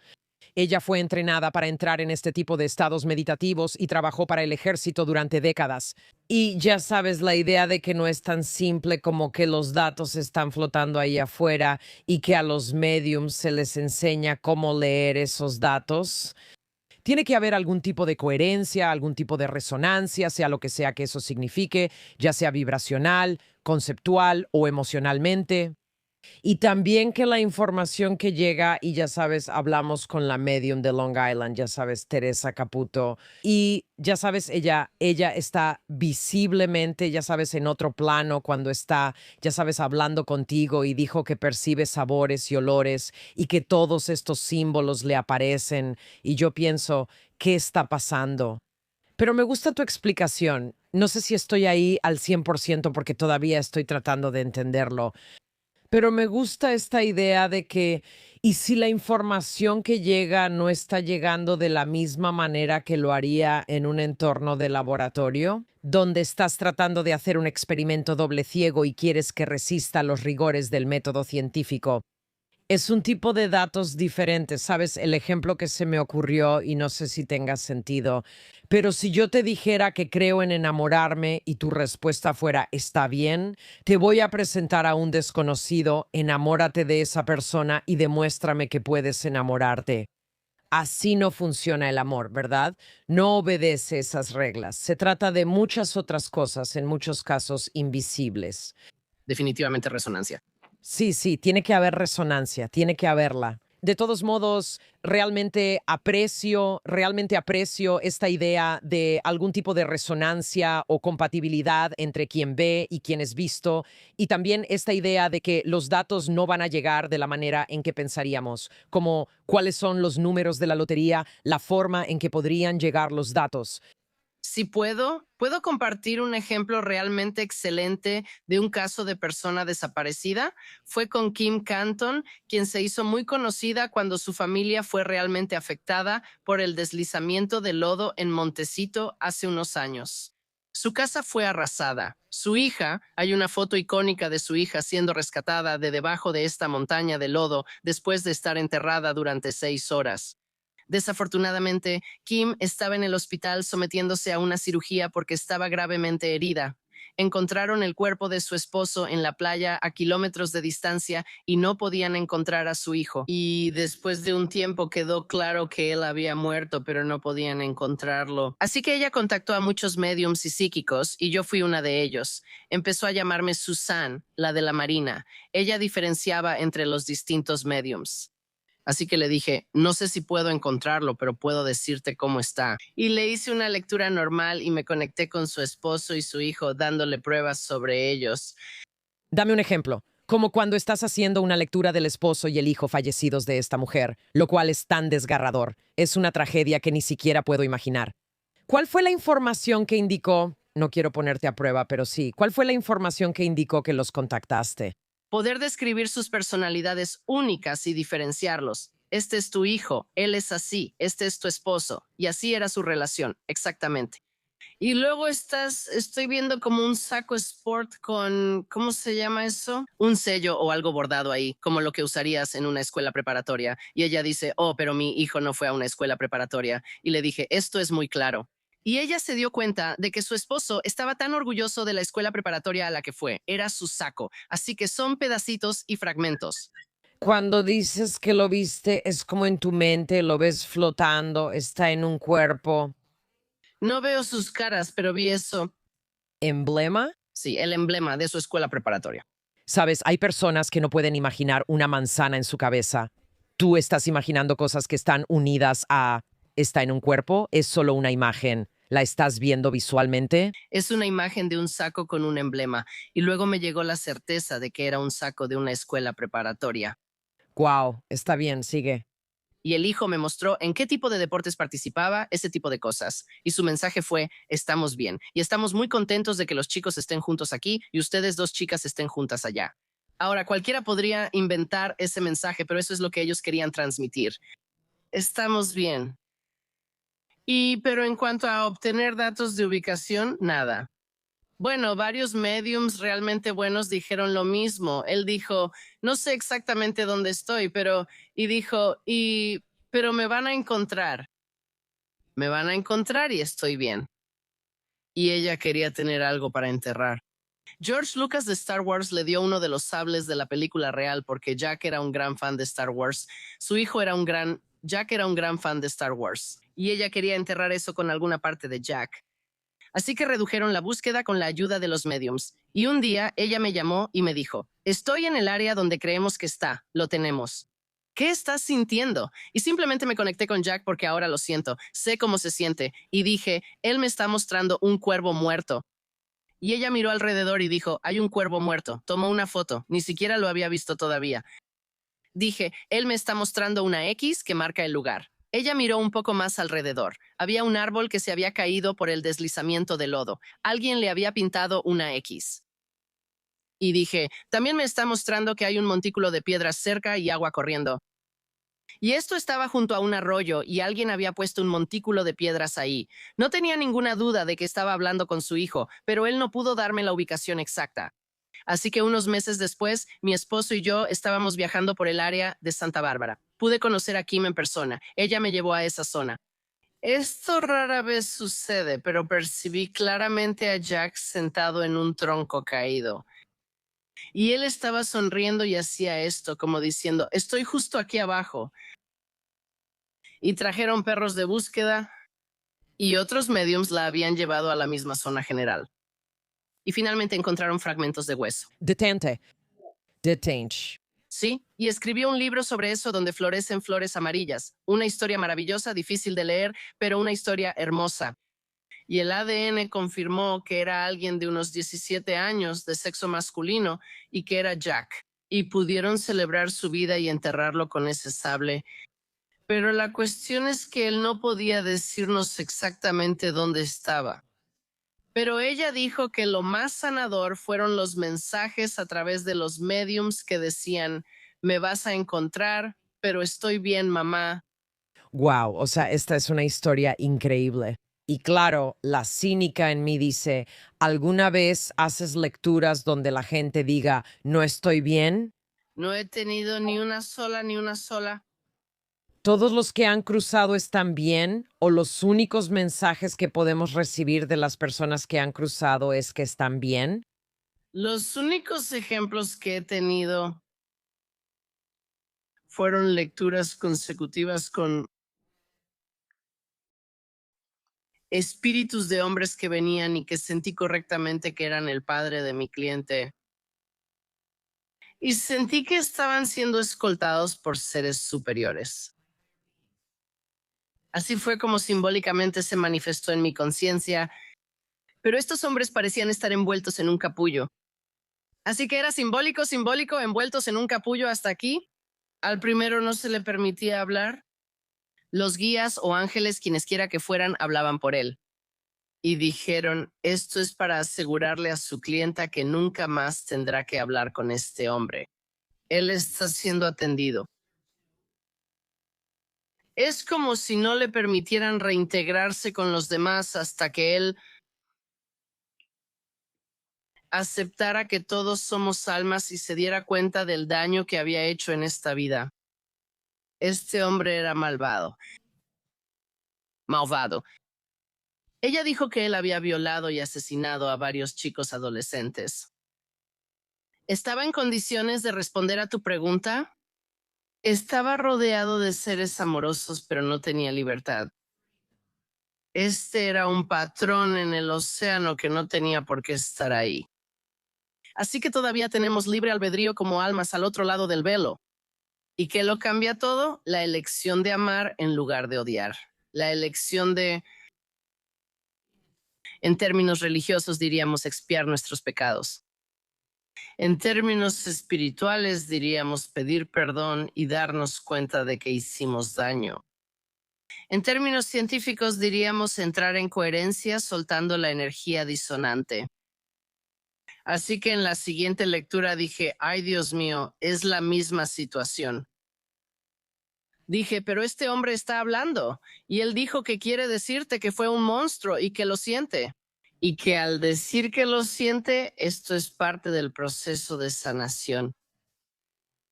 Ella fue entrenada para entrar en este tipo de estados meditativos y trabajó para el ejército durante décadas. Y ya sabes, la idea de que no es tan simple como que los datos están flotando ahí afuera y que a los mediums se les enseña cómo leer esos datos. Tiene que haber algún tipo de coherencia, algún tipo de resonancia, sea lo que sea que eso signifique, ya sea vibracional, conceptual o emocionalmente. Y también que la información que llega, y ya sabes, hablamos con la medium de Long Island, ya sabes, Teresa Caputo, y ya sabes, ella está visiblemente, ya sabes, en otro plano cuando está, ya sabes, hablando contigo y dijo que percibe sabores y olores y que todos estos símbolos le aparecen. Y yo pienso, ¿qué está pasando? Pero me gusta tu explicación. No sé si estoy ahí al 100% porque todavía estoy tratando de entenderlo. Pero me gusta esta idea de que, ¿y si la información que llega no está llegando de la misma manera que lo haría en un entorno de laboratorio, donde estás tratando de hacer un experimento doble ciego y quieres que resista los rigores del método científico? Es un tipo de datos diferentes, ¿sabes? El ejemplo que se me ocurrió, y no sé si tenga sentido, pero si yo te dijera que creo en enamorarme y tu respuesta fuera está bien, te voy a presentar a un desconocido, enamórate de esa persona y demuéstrame que puedes enamorarte. Así no funciona el amor, ¿verdad? No obedece esas reglas. Se trata de muchas otras cosas, en muchos casos invisibles. Definitivamente resonancia. Sí, tiene que haber resonancia, tiene que haberla. De todos modos, realmente aprecio esta idea de algún tipo de resonancia o compatibilidad entre quien ve y quien es visto, y también esta idea de que los datos no van a llegar de la manera en que pensaríamos, como cuáles son los números de la lotería, la forma en que podrían llegar los datos. Si puedo compartir un ejemplo realmente excelente de un caso de persona desaparecida. Fue con Kim Canton, quien se hizo muy conocida cuando su familia fue realmente afectada por el deslizamiento de lodo en Montecito hace unos años. Su casa fue arrasada. Su hija, hay una foto icónica de su hija siendo rescatada de debajo de esta montaña de lodo después de estar enterrada durante 6 horas. Desafortunadamente, Kim estaba en el hospital sometiéndose a una cirugía porque estaba gravemente herida. Encontraron el cuerpo de su esposo en la playa a kilómetros de distancia y no podían encontrar a su hijo. Y después de un tiempo quedó claro que él había muerto, pero no podían encontrarlo. Así que ella contactó a muchos médiums y psíquicos y yo fui una de ellos. Empezó a llamarme Susan, la de la Marina. Ella diferenciaba entre los distintos médiums. Así que le dije, no sé si puedo encontrarlo, pero puedo decirte cómo está. Y le hice una lectura normal y me conecté con su esposo y su hijo, dándole pruebas sobre ellos. Dame un ejemplo, como cuando estás haciendo una lectura del esposo y el hijo fallecidos de esta mujer, lo cual es tan desgarrador. Es una tragedia que ni siquiera puedo imaginar. ¿Cuál fue la información que indicó? No quiero ponerte a prueba, pero sí. ¿Cuál fue la información que indicó que los contactaste? Poder describir sus personalidades únicas y diferenciarlos. Este es tu hijo, él es así, este es tu esposo. Y así era su relación, exactamente. Y luego estoy viendo como un saco sport con, ¿cómo se llama eso? Un sello o algo bordado ahí, como lo que usarías en una escuela preparatoria. Y ella dice, oh, pero mi hijo no fue a una escuela preparatoria. Y le dije, esto es muy claro. Y ella se dio cuenta de que su esposo estaba tan orgulloso de la escuela preparatoria a la que fue. Era su saco. Así que son pedacitos y fragmentos. Cuando dices que lo viste, es como en tu mente, lo ves flotando, está en un cuerpo. No veo sus caras, pero vi eso. ¿Emblema? Sí, el emblema de su escuela preparatoria. Sabes, hay personas que no pueden imaginar una manzana en su cabeza. Tú estás imaginando cosas que están unidas a... ¿Está en un cuerpo? ¿Es solo una imagen? ¿La estás viendo visualmente? Es una imagen de un saco con un emblema. Y luego me llegó la certeza de que era un saco de una escuela preparatoria. Wow, está bien, sigue. Y el hijo me mostró en qué tipo de deportes participaba, ese tipo de cosas. Y su mensaje fue, estamos bien. Y estamos muy contentos de que los chicos estén juntos aquí y ustedes 2 chicas estén juntas allá. Ahora, cualquiera podría inventar ese mensaje, pero eso es lo que ellos querían transmitir. Estamos bien. Pero en cuanto a obtener datos de ubicación, nada. Bueno, varios mediums realmente buenos dijeron lo mismo. Él dijo, no sé exactamente dónde estoy, y dijo, pero me van a encontrar. Me van a encontrar y estoy bien. Y ella quería tener algo para enterrar. George Lucas de Star Wars le dio uno de los sables de la película real porque Jack era un gran fan de Star Wars. Jack era un gran fan de Star Wars. Y ella quería enterrar eso con alguna parte de Jack. Así que redujeron la búsqueda con la ayuda de los mediums. Y un día ella me llamó y me dijo, estoy en el área donde creemos que está, lo tenemos. ¿Qué estás sintiendo? Y simplemente me conecté con Jack porque ahora lo siento, sé cómo se siente. Y dije, él me está mostrando un cuervo muerto. Y ella miró alrededor y dijo, hay un cuervo muerto. Tomó una foto, ni siquiera lo había visto todavía. Dije, él me está mostrando una X que marca el lugar. Ella miró un poco más alrededor. Había un árbol que se había caído por el deslizamiento de lodo. Alguien le había pintado una X. Y dije, también me está mostrando que hay un montículo de piedras cerca y agua corriendo. Y esto estaba junto a un arroyo y alguien había puesto un montículo de piedras ahí. No tenía ninguna duda de que estaba hablando con su hijo, pero él no pudo darme la ubicación exacta. Así que unos meses después, mi esposo y yo estábamos viajando por el área de Santa Bárbara. Pude conocer a Kim en persona. Ella me llevó a esa zona. Esto rara vez sucede, pero percibí claramente a Jack sentado en un tronco caído. Y él estaba sonriendo y hacía esto, como diciendo, estoy justo aquí abajo. Y trajeron perros de búsqueda y otros mediums la habían llevado a la misma zona general. Y finalmente encontraron fragmentos de hueso. Detente. Detench. Sí, y escribió un libro sobre eso donde florecen flores amarillas. Una historia maravillosa, difícil de leer, pero una historia hermosa. Y el ADN confirmó que era alguien de unos 17 años de sexo masculino y que era Jack. Y pudieron celebrar su vida y enterrarlo con ese sable. Pero la cuestión es que él no podía decirnos exactamente dónde estaba. Pero ella dijo que lo más sanador fueron los mensajes a través de los mediums que decían, me vas a encontrar, pero estoy bien, mamá. Wow, o sea, esta es una historia increíble. Y claro, la cínica en mí dice, ¿alguna vez haces lecturas donde la gente diga, no estoy bien? No he tenido ni una sola, ni una sola. ¿Todos los que han cruzado están bien o los únicos mensajes que podemos recibir de las personas que han cruzado es que están bien? Los únicos ejemplos que he tenido fueron lecturas consecutivas con espíritus de hombres que venían y que sentí correctamente que eran el padre de mi cliente. Y sentí que estaban siendo escoltados por seres superiores. Así fue como simbólicamente se manifestó en mi conciencia, pero estos hombres parecían estar envueltos en un capullo. Así que era simbólico, simbólico, envueltos en un capullo hasta aquí. Al primero no se le permitía hablar. Los guías o ángeles, quienes quiera que fueran, hablaban por él. Y dijeron, esto es para asegurarle a su clienta que nunca más tendrá que hablar con este hombre. Él está siendo atendido. Es como si no le permitieran reintegrarse con los demás hasta que él aceptara que todos somos almas y se diera cuenta del daño que había hecho en esta vida. Este hombre era malvado. Ella dijo que él había violado y asesinado a varios chicos adolescentes. ¿Estaba en condiciones de responder a tu pregunta? Estaba rodeado de seres amorosos, pero no tenía libertad. Este era un patrón en el océano que no tenía por qué estar ahí. Así que todavía tenemos libre albedrío como almas al otro lado del velo. ¿Y qué lo cambia todo? La elección de amar en lugar de odiar. La elección de, en términos religiosos diríamos, expiar nuestros pecados. En términos espirituales diríamos pedir perdón y darnos cuenta de que hicimos daño. En términos científicos diríamos entrar en coherencia soltando la energía disonante. Así que en la siguiente lectura dije, ay Dios mío, es la misma situación. Dije, pero este hombre está hablando y él dijo que quiere decirte que fue un monstruo y que lo siente. Y que al decir que lo siente, esto es parte del proceso de sanación.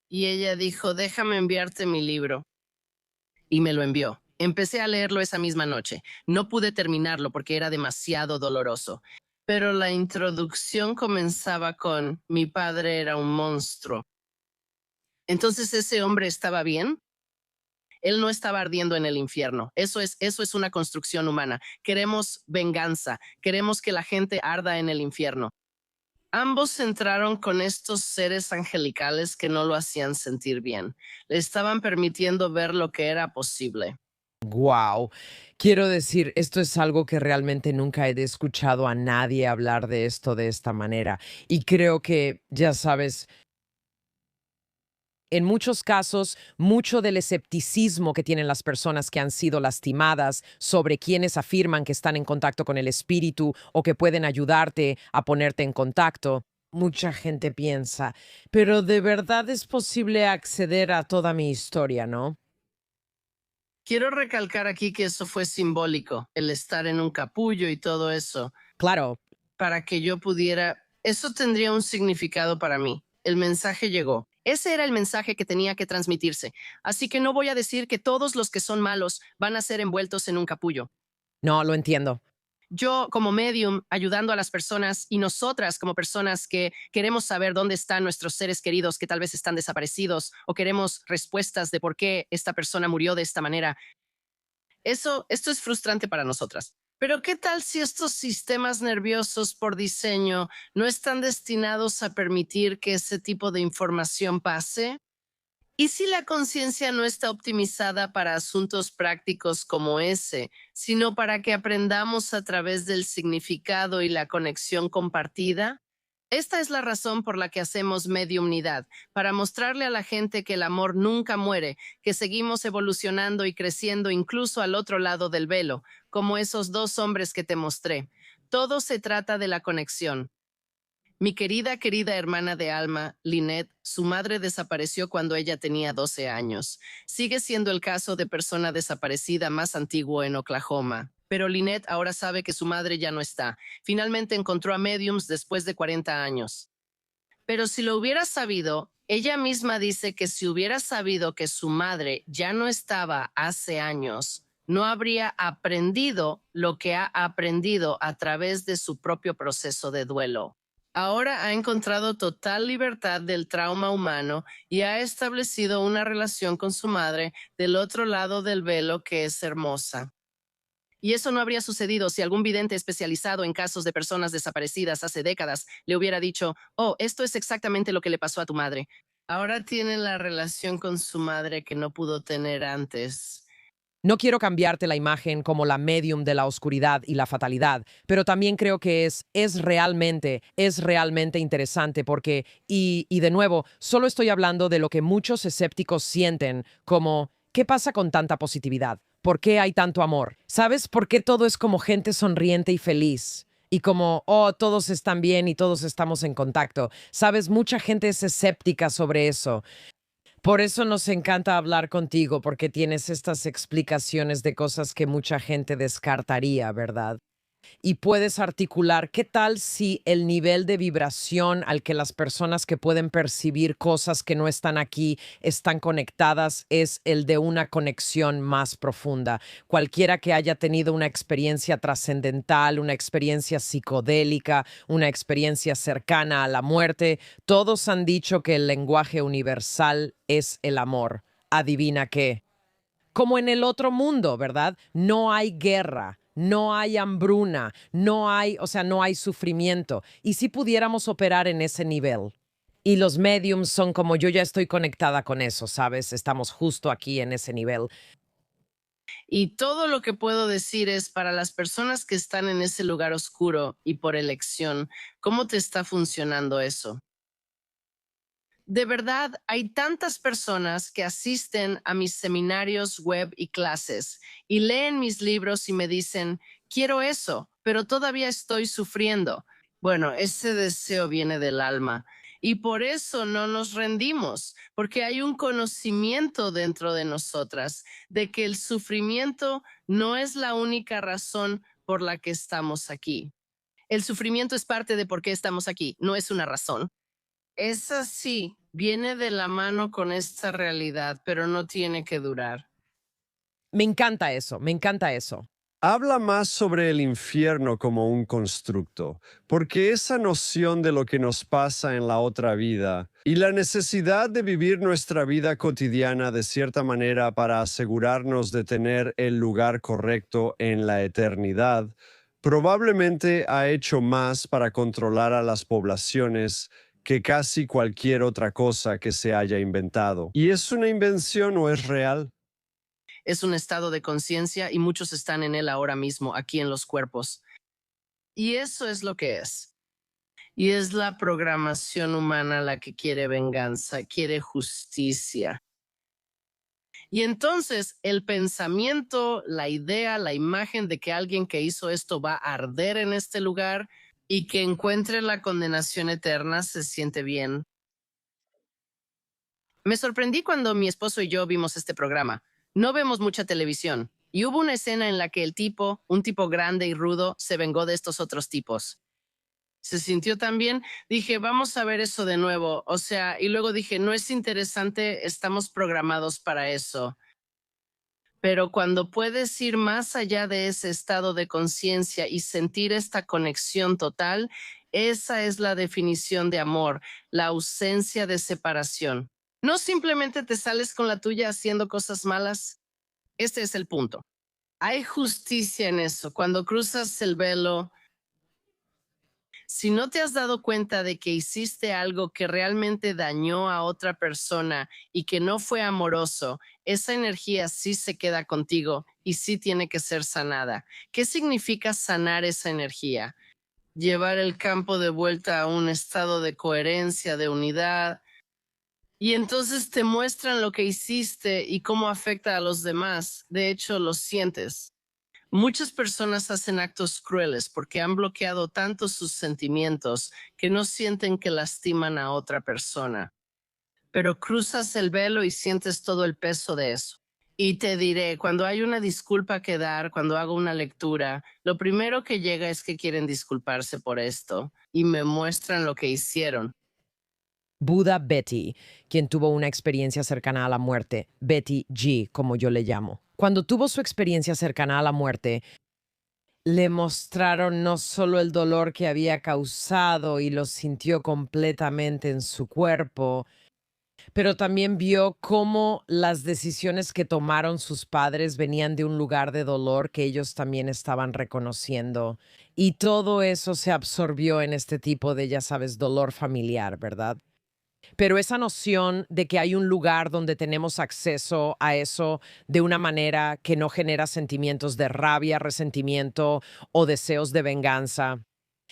Y ella dijo, déjame enviarte mi libro. Y me lo envió. Empecé a leerlo esa misma noche. No pude terminarlo porque era demasiado doloroso. Pero la introducción comenzaba con, mi padre era un monstruo. Entonces, ¿ese hombre estaba bien? Él no estaba ardiendo en el infierno. Eso es una construcción humana. Queremos venganza. Queremos que la gente arda en el infierno. Ambos entraron con estos seres angelicales que no lo hacían sentir bien. Le estaban permitiendo ver lo que era posible. Wow. Quiero decir, esto es algo que realmente nunca he escuchado a nadie hablar de esto de esta manera. Y creo que, ya sabes, en muchos casos, mucho del escepticismo que tienen las personas que han sido lastimadas sobre quienes afirman que están en contacto con el espíritu o que pueden ayudarte a ponerte en contacto, mucha gente piensa, pero de verdad es posible acceder a toda mi historia, ¿no? Quiero recalcar aquí que eso fue simbólico, el estar en un capullo y todo eso, Claro, para que yo pudiera... Eso tendría un significado para mí. El mensaje llegó. Ese era el mensaje que tenía que transmitirse. Así que no voy a decir que todos los que son malos van a ser envueltos en un capullo. no, lo entiendo. Yo como medium ayudando a las personas y nosotras como personas que queremos saber dónde están nuestros seres queridos que tal vez están desaparecidos o queremos respuestas de por qué esta persona murió de esta manera. Esto es frustrante para nosotras. Pero ¿qué tal si estos sistemas nerviosos por diseño no están destinados a permitir que ese tipo de información pase? ¿Y si la conciencia no está optimizada para asuntos prácticos como ese, sino para que aprendamos a través del significado y la conexión compartida? Esta es la razón por la que hacemos mediumnidad, para mostrarle a la gente que el amor nunca muere, que seguimos evolucionando y creciendo incluso al otro lado del velo, como esos dos hombres que te mostré. Todo se trata de la conexión. Mi querida hermana de alma, Lynette, su madre desapareció cuando ella tenía 12 años. Sigue siendo el caso de persona desaparecida más antiguo en Oklahoma. Pero Lynette ahora sabe que su madre ya no está. Finalmente encontró a Mediums después de 40 años. Pero si lo hubiera sabido, ella misma dice que si hubiera sabido que su madre ya no estaba hace años, no habría aprendido lo que ha aprendido a través de su propio proceso de duelo. Ahora ha encontrado total libertad del trauma humano y ha establecido una relación con su madre del otro lado del velo que es hermosa. Y eso no habría sucedido si algún vidente especializado en casos de personas desaparecidas hace décadas le hubiera dicho, oh, esto es exactamente lo que le pasó a tu madre. Ahora tiene la relación con su madre que no pudo tener antes. No quiero cambiarte la imagen como la medium de la oscuridad y la fatalidad, pero también creo que es realmente interesante porque, y de nuevo, solo estoy hablando de lo que muchos escépticos sienten como, ¿qué pasa con tanta positividad? ¿Por qué hay tanto amor? ¿Sabes por qué todo es como gente sonriente y feliz? Y como, oh, todos están bien y todos estamos en contacto. ¿Sabes? Mucha gente es escéptica sobre eso. Por eso nos encanta hablar contigo, porque tienes estas explicaciones de cosas que mucha gente descartaría, ¿verdad? Y puedes articular qué tal si el nivel de vibración al que las personas que pueden percibir cosas que no están aquí están conectadas es el de una conexión más profunda. Cualquiera que haya tenido una experiencia trascendental, una experiencia psicodélica, una experiencia cercana a la muerte, todos han dicho que el lenguaje universal es el amor. Adivina qué. Como en el otro mundo, ¿verdad? No hay guerra, no hay hambruna, no hay sufrimiento. Y si pudiéramos operar en ese nivel. Y los mediums son como yo ya estoy conectada con eso, ¿sabes? Estamos justo aquí en ese nivel. Y todo lo que puedo decir es para las personas que están en ese lugar oscuro y por elección, ¿cómo te está funcionando eso? De verdad, hay tantas personas que asisten a mis seminarios web y clases y leen mis libros y me dicen, quiero eso, pero todavía estoy sufriendo. Bueno, ese deseo viene del alma y por eso no nos rendimos, porque hay un conocimiento dentro de nosotras de que el sufrimiento no es la única razón por la que estamos aquí. El sufrimiento es parte de por qué estamos aquí, no es una razón. Es así, viene de la mano con esta realidad, pero no tiene que durar. Me encanta eso, me encanta eso. Habla más sobre el infierno como un constructo, porque esa noción de lo que nos pasa en la otra vida y la necesidad de vivir nuestra vida cotidiana de cierta manera para asegurarnos de tener el lugar correcto en la eternidad, probablemente ha hecho más para controlar a las poblaciones que casi cualquier otra cosa que se haya inventado. ¿Y es una invención o es real? Es un estado de conciencia y muchos están en él ahora mismo, aquí en los cuerpos. Y eso es lo que es. Y es la programación humana la que quiere venganza, quiere justicia. Y entonces el pensamiento, la idea, la imagen de que alguien que hizo esto va a arder en este lugar y que encuentre la condenación eterna se siente bien. Me sorprendí cuando mi esposo y yo vimos este programa. No vemos mucha televisión. Y hubo una escena en la que el tipo, un tipo grande y rudo, se vengó de estos otros tipos. Se sintió tan bien, dije, vamos a ver eso de nuevo. O sea, y luego dije, no es interesante, estamos programados para eso. Pero cuando puedes ir más allá de ese estado de conciencia y sentir esta conexión total, esa es la definición de amor, la ausencia de separación. No simplemente te sales con la tuya haciendo cosas malas. Este es el punto. Hay justicia en eso. Cuando cruzas el velo, si no te has dado cuenta de que hiciste algo que realmente dañó a otra persona y que no fue amoroso, esa energía sí se queda contigo y sí tiene que ser sanada. ¿Qué significa sanar esa energía? llevar el campo de vuelta a un estado de coherencia, de unidad. Y entonces te muestran lo que hiciste y cómo afecta a los demás. De hecho, lo sientes. Muchas personas hacen actos crueles porque han bloqueado tanto sus sentimientos que no sienten que lastiman a otra persona. Pero cruzas el velo y sientes todo el peso de eso. Y te diré, cuando hay una disculpa que dar, cuando hago una lectura, lo primero que llega es que quieren disculparse por esto y me muestran lo que hicieron. Buda Betty, quien tuvo una experiencia cercana a la muerte, Betty G, como yo le llamo. Cuando tuvo su experiencia cercana a la muerte, le mostraron no solo el dolor que había causado y lo sintió completamente en su cuerpo, pero también vio cómo las decisiones que tomaron sus padres venían de un lugar de dolor que ellos también estaban reconociendo. Y todo eso se absorbió en este tipo de, ya sabes, dolor familiar, ¿verdad? Pero esa noción de que hay un lugar donde tenemos acceso a eso de una manera que no genera sentimientos de rabia, resentimiento o deseos de venganza,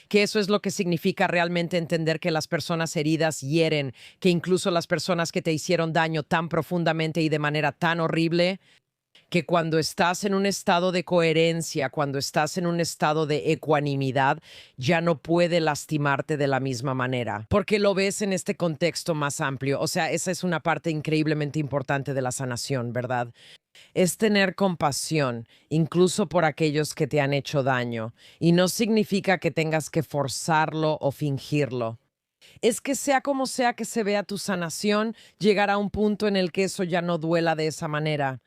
que eso es lo que significa realmente entender que las personas heridas hieren, que incluso las personas que te hicieron daño tan profundamente y de manera tan horrible, que cuando estás en un estado de coherencia, cuando estás en un estado de ecuanimidad, ya no puede lastimarte de la misma manera, porque lo ves en este contexto más amplio. O sea, esa es una parte increíblemente importante de la sanación, ¿verdad? Es tener compasión, incluso por aquellos que te han hecho daño, y no significa que tengas que forzarlo o fingirlo. Es que sea como sea que se vea tu sanación, llegará a un punto en el que eso ya no duela de esa manera.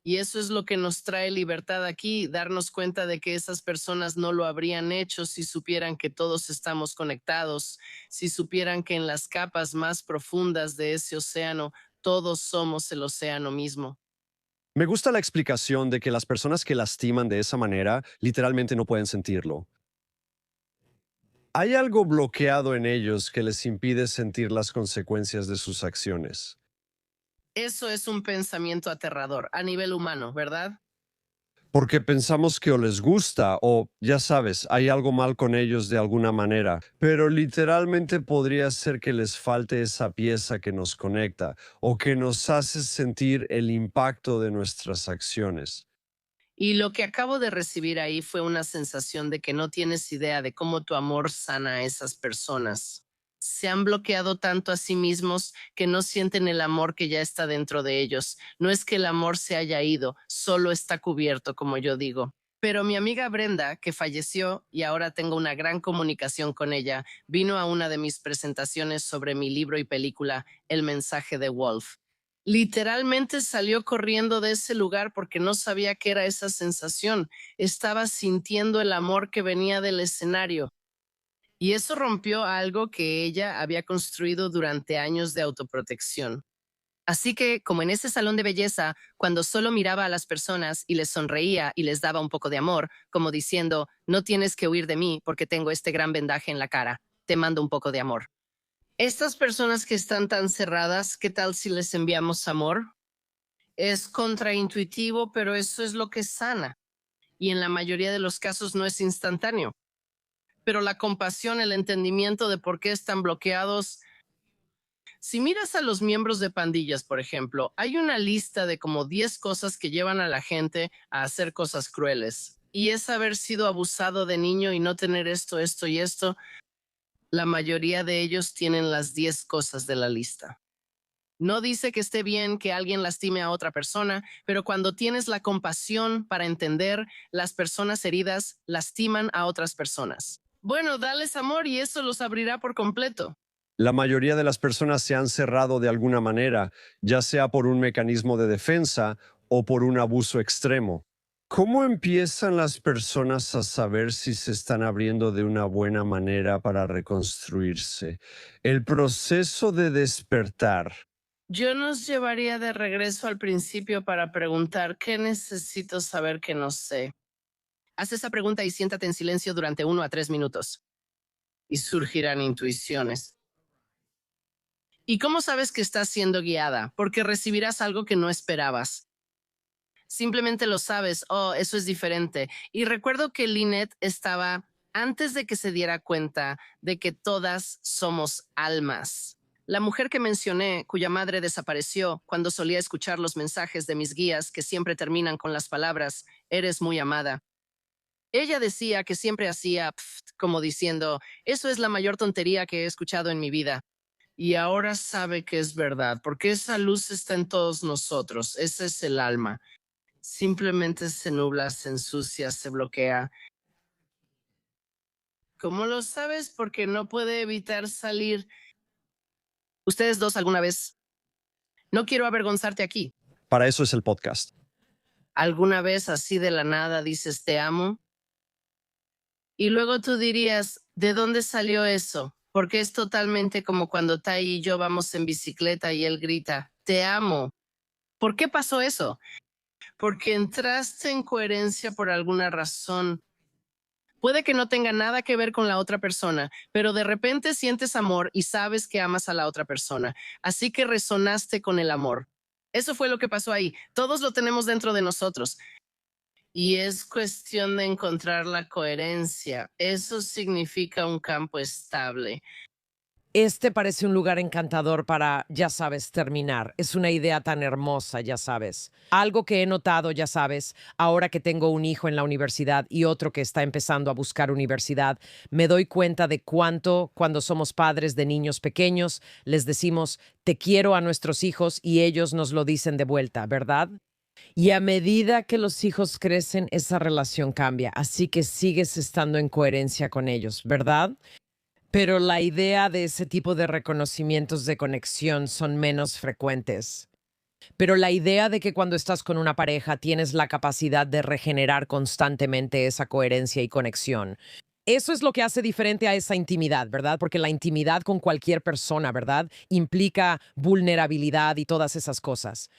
Y eso es lo que nos trae libertad aquí, darnos cuenta de que esas personas no lo habrían hecho si supieran que todos estamos conectados, si supieran que en las capas más profundas de ese océano todos somos el océano mismo. Me gusta la explicación de que las personas que lastiman de esa manera literalmente no pueden sentirlo. Hay algo bloqueado en ellos que les impide sentir las consecuencias de sus acciones. Eso es un pensamiento aterrador a nivel humano, ¿verdad? Porque pensamos que o les gusta o, ya sabes, hay algo mal con ellos de alguna manera, pero literalmente podría ser que les falte esa pieza que nos conecta o que nos hace sentir el impacto de nuestras acciones. Y lo que acabo de recibir ahí fue una sensación de que no tienes idea de cómo tu amor sana a esas personas. Se han bloqueado tanto a sí mismos que no sienten el amor que ya está dentro de ellos. No es que el amor se haya ido, solo está cubierto, como yo digo. Pero mi amiga Brenda, que falleció y ahora tengo una gran comunicación con ella, vino a una de mis presentaciones sobre mi libro y película, El mensaje de Wolf. Literalmente salió corriendo de ese lugar porque no sabía qué era esa sensación. Estaba sintiendo el amor que venía del escenario. Y eso rompió algo que ella había construido durante años de autoprotección. Así que, como en ese salón de belleza, cuando solo miraba a las personas y les sonreía y les daba un poco de amor, como diciendo, no tienes que huir de mí porque tengo este gran vendaje en la cara, te mando un poco de amor. Estas personas que están tan cerradas, ¿qué tal si les enviamos amor? Es contraintuitivo, pero eso es lo que sana. Y en la mayoría de los casos no es instantáneo. Pero la compasión, el entendimiento de por qué están bloqueados. Si miras a los miembros de pandillas, por ejemplo, hay una lista de como 10 cosas que llevan a la gente a hacer cosas crueles. Y es haber sido abusado de niño y no tener esto, esto y esto. La mayoría de ellos tienen las 10 cosas de la lista. No dice que esté bien que alguien lastime a otra persona, pero cuando tienes la compasión para entender, las personas heridas lastiman a otras personas. Bueno, dales amor y eso los abrirá por completo. La mayoría de las personas se han cerrado de alguna manera, ya sea por un mecanismo de defensa o por un abuso extremo. ¿Cómo empiezan las personas a saber si se están abriendo de una buena manera para reconstruirse? El proceso de despertar. Yo nos llevaría de regreso al principio para preguntar qué necesito saber que no sé. Haz esa pregunta y siéntate en silencio durante 1 a 3 minutos. Y surgirán intuiciones. ¿Y cómo sabes que estás siendo guiada? Porque recibirás algo que no esperabas. Simplemente lo sabes, oh, eso es diferente. Y recuerdo que Lynette estaba antes de que se diera cuenta de que todas somos almas. La mujer que mencioné, cuya madre desapareció cuando solía escuchar los mensajes de mis guías que siempre terminan con las palabras, eres muy amada. Ella decía que siempre hacía pft, como diciendo, eso es la mayor tontería que he escuchado en mi vida. Y ahora sabe que es verdad, porque esa luz está en todos nosotros, ese es el alma. Simplemente se nubla, se ensucia, se bloquea. ¿Cómo lo sabes? Porque no puede evitar salir. Ustedes dos alguna vez. No quiero avergonzarte aquí. Para eso es el podcast. ¿Alguna vez así de la nada dices te amo? Y luego tú dirías, ¿de dónde salió eso? Porque es totalmente como cuando Tai y yo vamos en bicicleta y él grita, te amo. ¿Por qué pasó eso? Porque entraste en coherencia por alguna razón. Puede que no tenga nada que ver con la otra persona, pero de repente sientes amor y sabes que amas a la otra persona. Así que resonaste con el amor. Eso fue lo que pasó ahí. Todos lo tenemos dentro de nosotros. Y es cuestión de encontrar la coherencia. Eso significa un campo estable. Este parece un lugar encantador para, ya sabes, terminar. Es una idea tan hermosa, ya sabes. Algo que he notado, ya sabes, ahora que tengo un hijo en la universidad y otro que está empezando a buscar universidad, me doy cuenta de cuánto, cuando somos padres de niños pequeños, les decimos, te quiero a nuestros hijos y ellos nos lo dicen de vuelta, ¿verdad? Y a medida que los hijos crecen, esa relación cambia, así que sigues estando en coherencia con ellos, ¿verdad? Pero la idea de ese tipo de reconocimientos de conexión son menos frecuentes. Pero la idea de que cuando estás con una pareja tienes la capacidad de regenerar constantemente esa coherencia y conexión. Eso es lo que hace diferente a esa intimidad, ¿verdad? Porque la intimidad con cualquier persona, ¿verdad? Implica vulnerabilidad y todas esas cosas.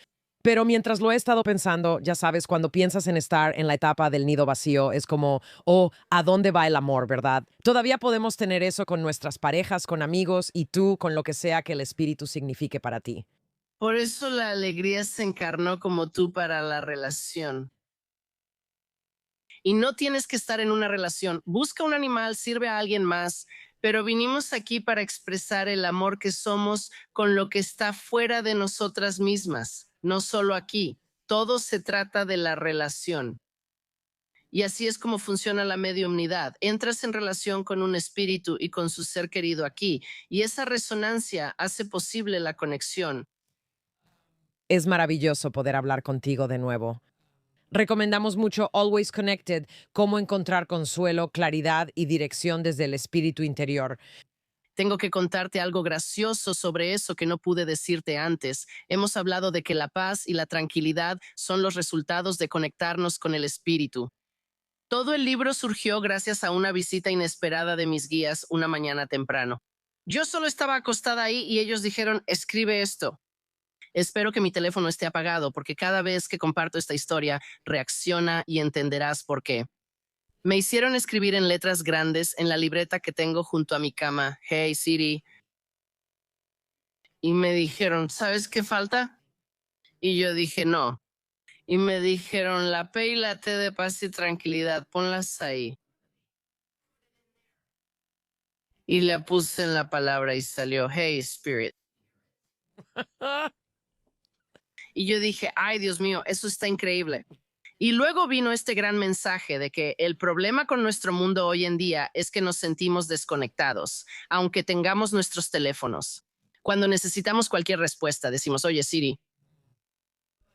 Pero mientras lo he estado pensando, ya sabes, cuando piensas en estar en la etapa del nido vacío, es como, oh, ¿a dónde va el amor, verdad? Todavía podemos tener eso con nuestras parejas, con amigos y tú con lo que sea que el espíritu signifique para ti. Por eso la alegría se encarnó como tú para la relación. Y no tienes que estar en una relación. Busca un animal, sirve a alguien más, pero vinimos aquí para expresar el amor que somos con lo que está fuera de nosotras mismas, no solo aquí. Todo se trata de la relación. Y así es como funciona la mediumnidad. Entras en relación con un espíritu y con su ser querido aquí, y esa resonancia hace posible la conexión. Es maravilloso poder hablar contigo de nuevo. Recomendamos mucho Always Connected, cómo encontrar consuelo, claridad y dirección desde el espíritu interior. Tengo que contarte algo gracioso sobre eso que no pude decirte antes. Hemos hablado de que la paz y la tranquilidad son los resultados de conectarnos con el espíritu. Todo el libro surgió gracias a una visita inesperada de mis guías una mañana temprano. Yo solo estaba acostada ahí y ellos dijeron, escribe esto. Espero que mi teléfono esté apagado porque cada vez que comparto esta historia reacciona y entenderás por qué. Me hicieron escribir en letras grandes en la libreta que tengo junto a mi cama, Hey Siri, y me dijeron, ¿sabes qué falta? Y yo dije, no. Y me dijeron, la P y la T de paz y tranquilidad, ponlas ahí. Y la puse en la palabra y salió, Hey Spirit. Y yo dije, ay Dios mío, eso está increíble. Y luego vino este gran mensaje de que el problema con nuestro mundo hoy en día es que nos sentimos desconectados, aunque tengamos nuestros teléfonos. Cuando necesitamos cualquier respuesta, decimos, oye Siri.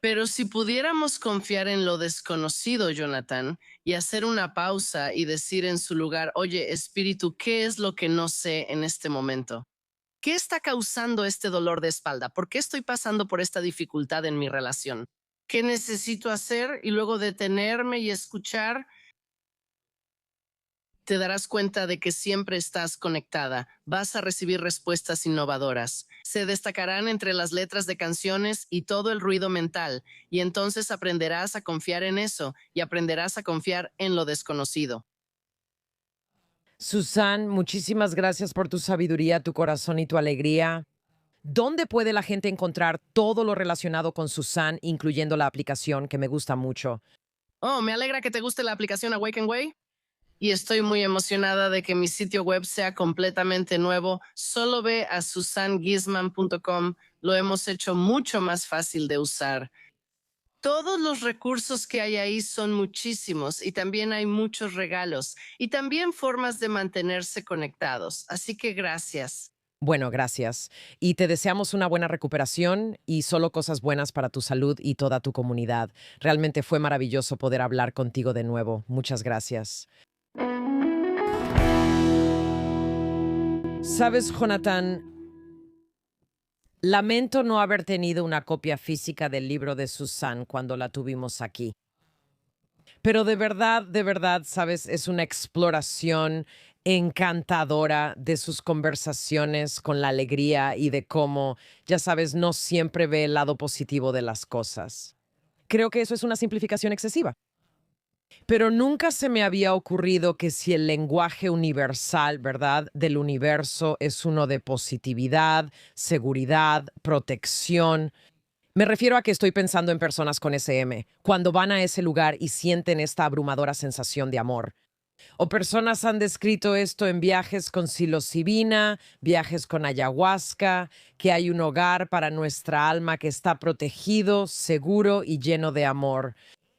Pero si pudiéramos confiar en lo desconocido, Jonathan, y hacer una pausa y decir en su lugar, oye Espíritu, ¿qué es lo que no sé en este momento? ¿Qué está causando este dolor de espalda? ¿Por qué estoy pasando por esta dificultad en mi relación? ¿Qué necesito hacer? Y luego detenerme y escuchar, te darás cuenta de que siempre estás conectada. Vas a recibir respuestas innovadoras. Se destacarán entre las letras de canciones y todo el ruido mental, y entonces aprenderás a confiar en eso y aprenderás a confiar en lo desconocido. Susan, muchísimas gracias por tu sabiduría, tu corazón y tu alegría. ¿Dónde puede la gente encontrar todo lo relacionado con Susan, incluyendo la aplicación que me gusta mucho? Oh, me alegra que te guste la aplicación Awaken Way. Y estoy muy emocionada de que mi sitio web sea completamente nuevo. Solo ve a susangisman.com. Lo hemos hecho mucho más fácil de usar. Todos los recursos que hay ahí son muchísimos y también hay muchos regalos y también formas de mantenerse conectados. Así que gracias. Bueno, gracias. Y te deseamos una buena recuperación y solo cosas buenas para tu salud y toda tu comunidad. Realmente fue maravilloso poder hablar contigo de nuevo. Muchas gracias. Sabes, Jonathan, lamento no haber tenido una copia física del libro de Susan cuando la tuvimos aquí. Pero de verdad, sabes, es una exploración encantadora de sus conversaciones con la alegría y de cómo, ya sabes, no siempre ve el lado positivo de las cosas. Creo que eso es una simplificación excesiva. Pero nunca se me había ocurrido que si el lenguaje universal, ¿verdad?, del universo es uno de positividad, seguridad, protección. Me refiero a que estoy pensando en personas con SM, cuando van a ese lugar y sienten esta abrumadora sensación de amor. O personas han descrito esto en viajes con psilocibina, viajes con ayahuasca, que hay un hogar para nuestra alma que está protegido, seguro y lleno de amor.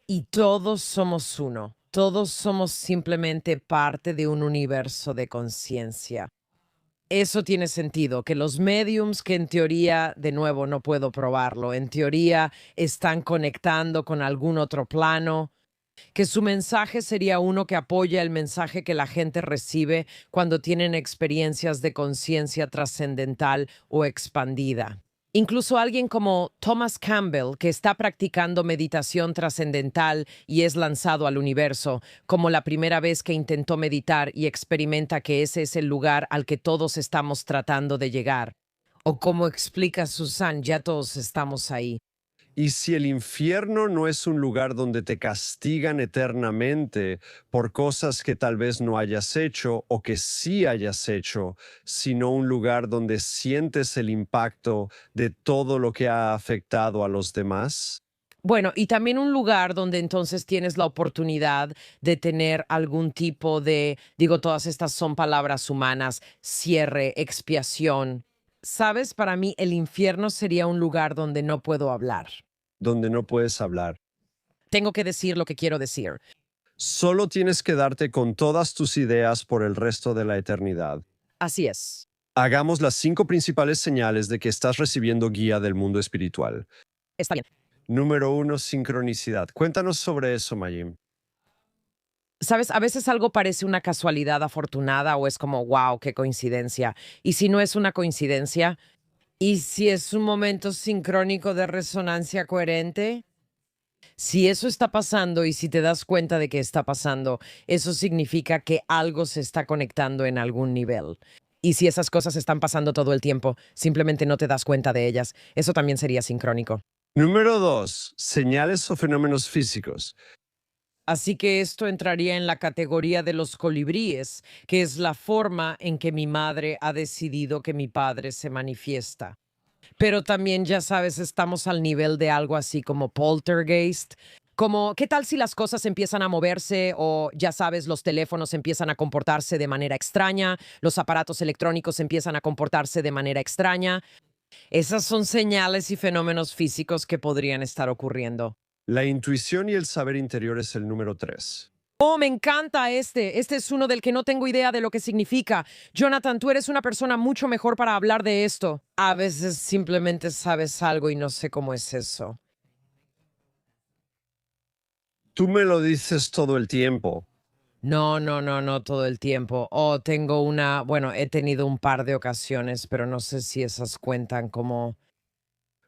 Y todos somos uno. Todos somos simplemente parte de un universo de conciencia. Eso tiene sentido, que los mediums que en teoría, de nuevo, no puedo probarlo, en teoría están conectando con algún otro plano, que su mensaje sería uno que apoya el mensaje que la gente recibe cuando tienen experiencias de conciencia trascendental o expandida. Incluso alguien como Thomas Campbell, que está practicando meditación trascendental y es lanzado al universo, como la primera vez que intentó meditar y experimenta que ese es el lugar al que todos estamos tratando de llegar. O como explica Susan, ya todos estamos ahí. Y si el infierno no es un lugar donde te castigan eternamente por cosas que tal vez no hayas hecho o que sí hayas hecho, sino un lugar donde sientes el impacto de todo lo que ha afectado a los demás. Bueno, y también un lugar donde entonces tienes la oportunidad de tener algún tipo de, digo, todas estas son palabras humanas, cierre, expiación. Sabes, para mí el infierno sería un lugar donde no puedo hablar. Donde no puedes hablar. Tengo que decir lo que quiero decir. Solo tienes que darte con todas tus ideas por el resto de la eternidad. Así es. Hagamos las 5 principales señales de que estás recibiendo guía del mundo espiritual. Está bien. Número 1, sincronicidad. Cuéntanos sobre eso, Mayim. Sabes, a veces algo parece una casualidad afortunada o es como, wow, qué coincidencia. Y si no es una coincidencia, ¿y si es un momento sincrónico de resonancia coherente? Si eso está pasando y si te das cuenta de que está pasando, eso significa que algo se está conectando en algún nivel. Y si esas cosas están pasando todo el tiempo, simplemente no te das cuenta de ellas, eso también sería sincrónico. Número 2, señales o fenómenos físicos. Así que esto entraría en la categoría de los colibríes, que es la forma en que mi madre ha decidido que mi padre se manifiesta. Pero también, ya sabes, estamos al nivel de algo así como poltergeist. Como, ¿qué tal si las cosas empiezan a moverse o, ya sabes, los teléfonos empiezan a comportarse de manera extraña, los aparatos electrónicos empiezan a comportarse de manera extraña? Esas son señales y fenómenos físicos que podrían estar ocurriendo. La intuición y el saber interior es el número 3. Oh, me encanta este. Este es uno del que no tengo idea de lo que significa. Jonathan, tú eres una persona mucho mejor para hablar de esto. A veces simplemente sabes algo y no sé cómo es eso. Tú me lo dices todo el tiempo. No todo el tiempo. Oh, tengo bueno, he tenido un par de ocasiones, pero no sé si esas cuentan como...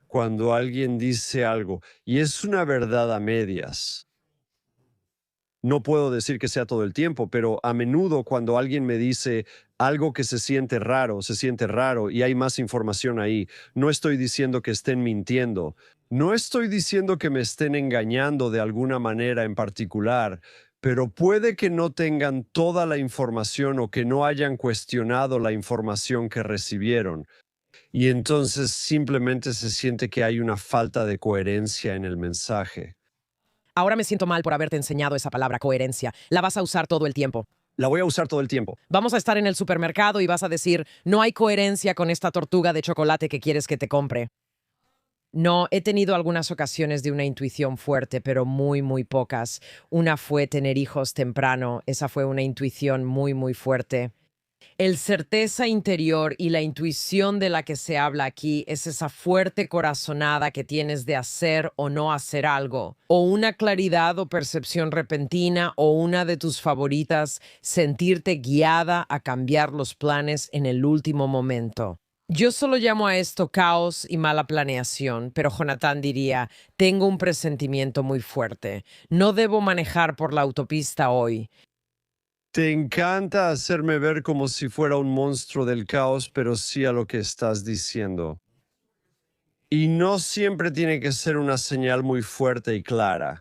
Cuando alguien dice algo y es una verdad a medias. No puedo decir que sea todo el tiempo, pero a menudo cuando alguien me dice algo que se siente raro y hay más información ahí, no estoy diciendo que estén mintiendo, no estoy diciendo que me estén engañando de alguna manera en particular, pero puede que no tengan toda la información o que no hayan cuestionado la información que recibieron. Y entonces simplemente se siente que hay una falta de coherencia en el mensaje. Ahora me siento mal por haberte enseñado esa palabra coherencia. La vas a usar todo el tiempo. La voy a usar todo el tiempo. Vamos a estar en el supermercado y vas a decir, no hay coherencia con esta tortuga de chocolate que quieres que te compre. No, he tenido algunas ocasiones de una intuición fuerte, pero muy, muy pocas. Una fue tener hijos temprano. Esa fue una intuición muy, muy fuerte. El certeza interior y la intuición de la que se habla aquí es esa fuerte corazonada que tienes de hacer o no hacer algo, o una claridad o percepción repentina, o una de tus favoritas, sentirte guiada a cambiar los planes en el último momento. Yo solo llamo a esto caos y mala planeación, pero Jonathan diría, tengo un presentimiento muy fuerte. No debo manejar por la autopista hoy. Te encanta hacerme ver como si fuera un monstruo del caos, pero sí a lo que estás diciendo. Y no siempre tiene que ser una señal muy fuerte y clara.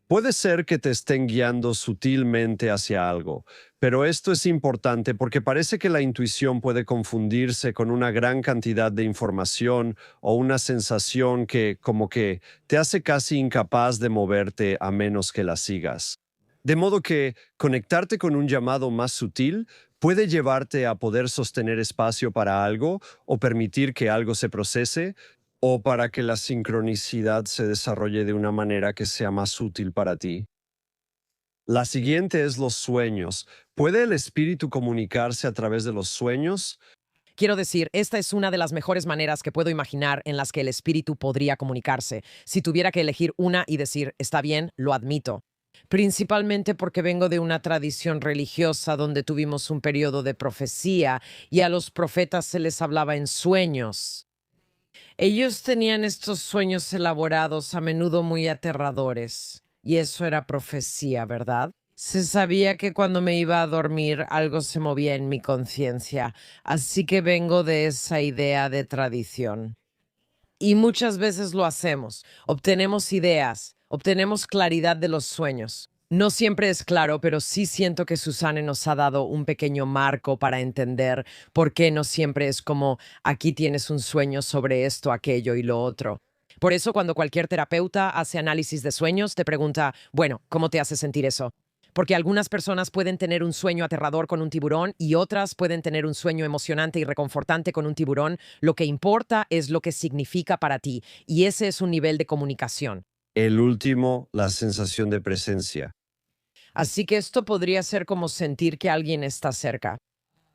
Puede ser que te estén guiando sutilmente hacia algo, pero esto es importante porque parece que la intuición puede confundirse con una gran cantidad de información o una sensación que, como que, te hace casi incapaz de moverte a menos que la sigas. De modo que conectarte con un llamado más sutil puede llevarte a poder sostener espacio para algo o permitir que algo se procese, o para que la sincronicidad se desarrolle de una manera que sea más útil para ti. La siguiente es los sueños. ¿Puede el espíritu comunicarse a través de los sueños? Quiero decir, esta es una de las mejores maneras que puedo imaginar en las que el espíritu podría comunicarse. Si tuviera que elegir una y decir, está bien, lo admito. Principalmente porque vengo de una tradición religiosa donde tuvimos un periodo de profecía y a los profetas se les hablaba en sueños. Ellos tenían estos sueños elaborados, a menudo muy aterradores. Y eso era profecía, ¿verdad? Se sabía que cuando me iba a dormir algo se movía en mi conciencia, así que vengo de esa idea de tradición. Y muchas veces lo hacemos. Obtenemos ideas, obtenemos claridad de los sueños. No siempre es claro, pero sí siento que Susanne nos ha dado un pequeño marco para entender por qué no siempre es como aquí tienes un sueño sobre esto, aquello y lo otro. Por eso cuando cualquier terapeuta hace análisis de sueños, te pregunta, bueno, ¿cómo te hace sentir eso? Porque algunas personas pueden tener un sueño aterrador con un tiburón y otras pueden tener un sueño emocionante y reconfortante con un tiburón. Lo que importa es lo que significa para ti, y ese es un nivel de comunicación. El último, la sensación de presencia. Así que esto podría ser como sentir que alguien está cerca.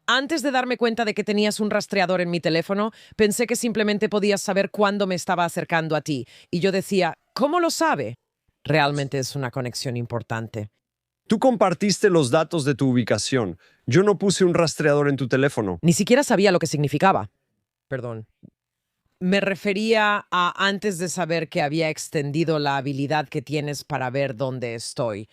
Antes de darme cuenta de que tenías un rastreador en mi teléfono, pensé que simplemente podías saber cuándo me estaba acercando a ti. Y yo decía, ¿cómo lo sabe? Realmente es una conexión importante. Tú compartiste los datos de tu ubicación. Yo no puse un rastreador en tu teléfono. Ni siquiera sabía lo que significaba. Perdón. Me refería a antes de saber que había extendido la habilidad que tienes para ver dónde estoy.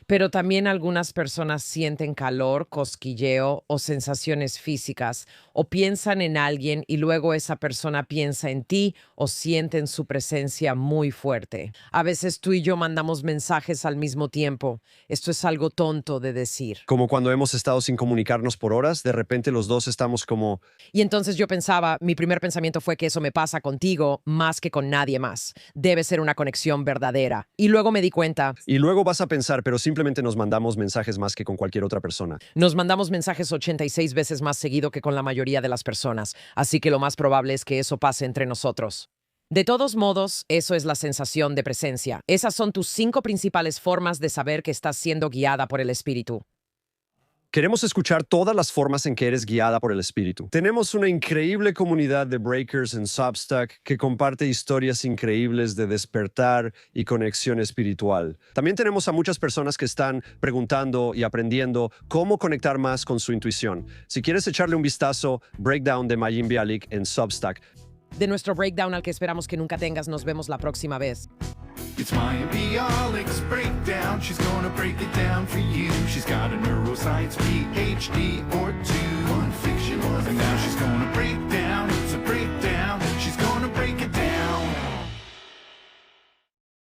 Pero también algunas personas sienten calor, cosquilleo o sensaciones físicas, o piensan en alguien y luego esa persona piensa en ti o sienten su presencia muy fuerte. A veces tú y yo mandamos mensajes al mismo tiempo. Esto es algo tonto de decir. Como cuando hemos estado sin comunicarnos por horas, de repente los dos estamos como... Y entonces yo pensaba, mi primer pensamiento fue que eso me pasa contigo más que con nadie más. Debe ser una conexión verdadera. Y luego me di cuenta. Y luego vas a pensar, pero simplemente nos mandamos mensajes más que con cualquier otra persona. Nos mandamos mensajes 86 veces más seguido que con la mayoría de las personas, así que lo más probable es que eso pase entre nosotros. De todos modos, eso es la sensación de presencia. Esas son tus 5 principales formas de saber que estás siendo guiada por el espíritu. Queremos escuchar todas las formas en que eres guiada por el espíritu. Tenemos una increíble comunidad de breakers en Substack que comparte historias increíbles de despertar y conexión espiritual. También tenemos a muchas personas que están preguntando y aprendiendo cómo conectar más con su intuición. Si quieres echarle un vistazo, Breakdown de Mayim Bialik en Substack. De nuestro breakdown al que esperamos que nunca tengas, nos vemos la próxima vez. It's Maya Bialik's breakdown. She's gonna break it down for you. She's got a neuroscience PhD or two. One fiction, one and now she's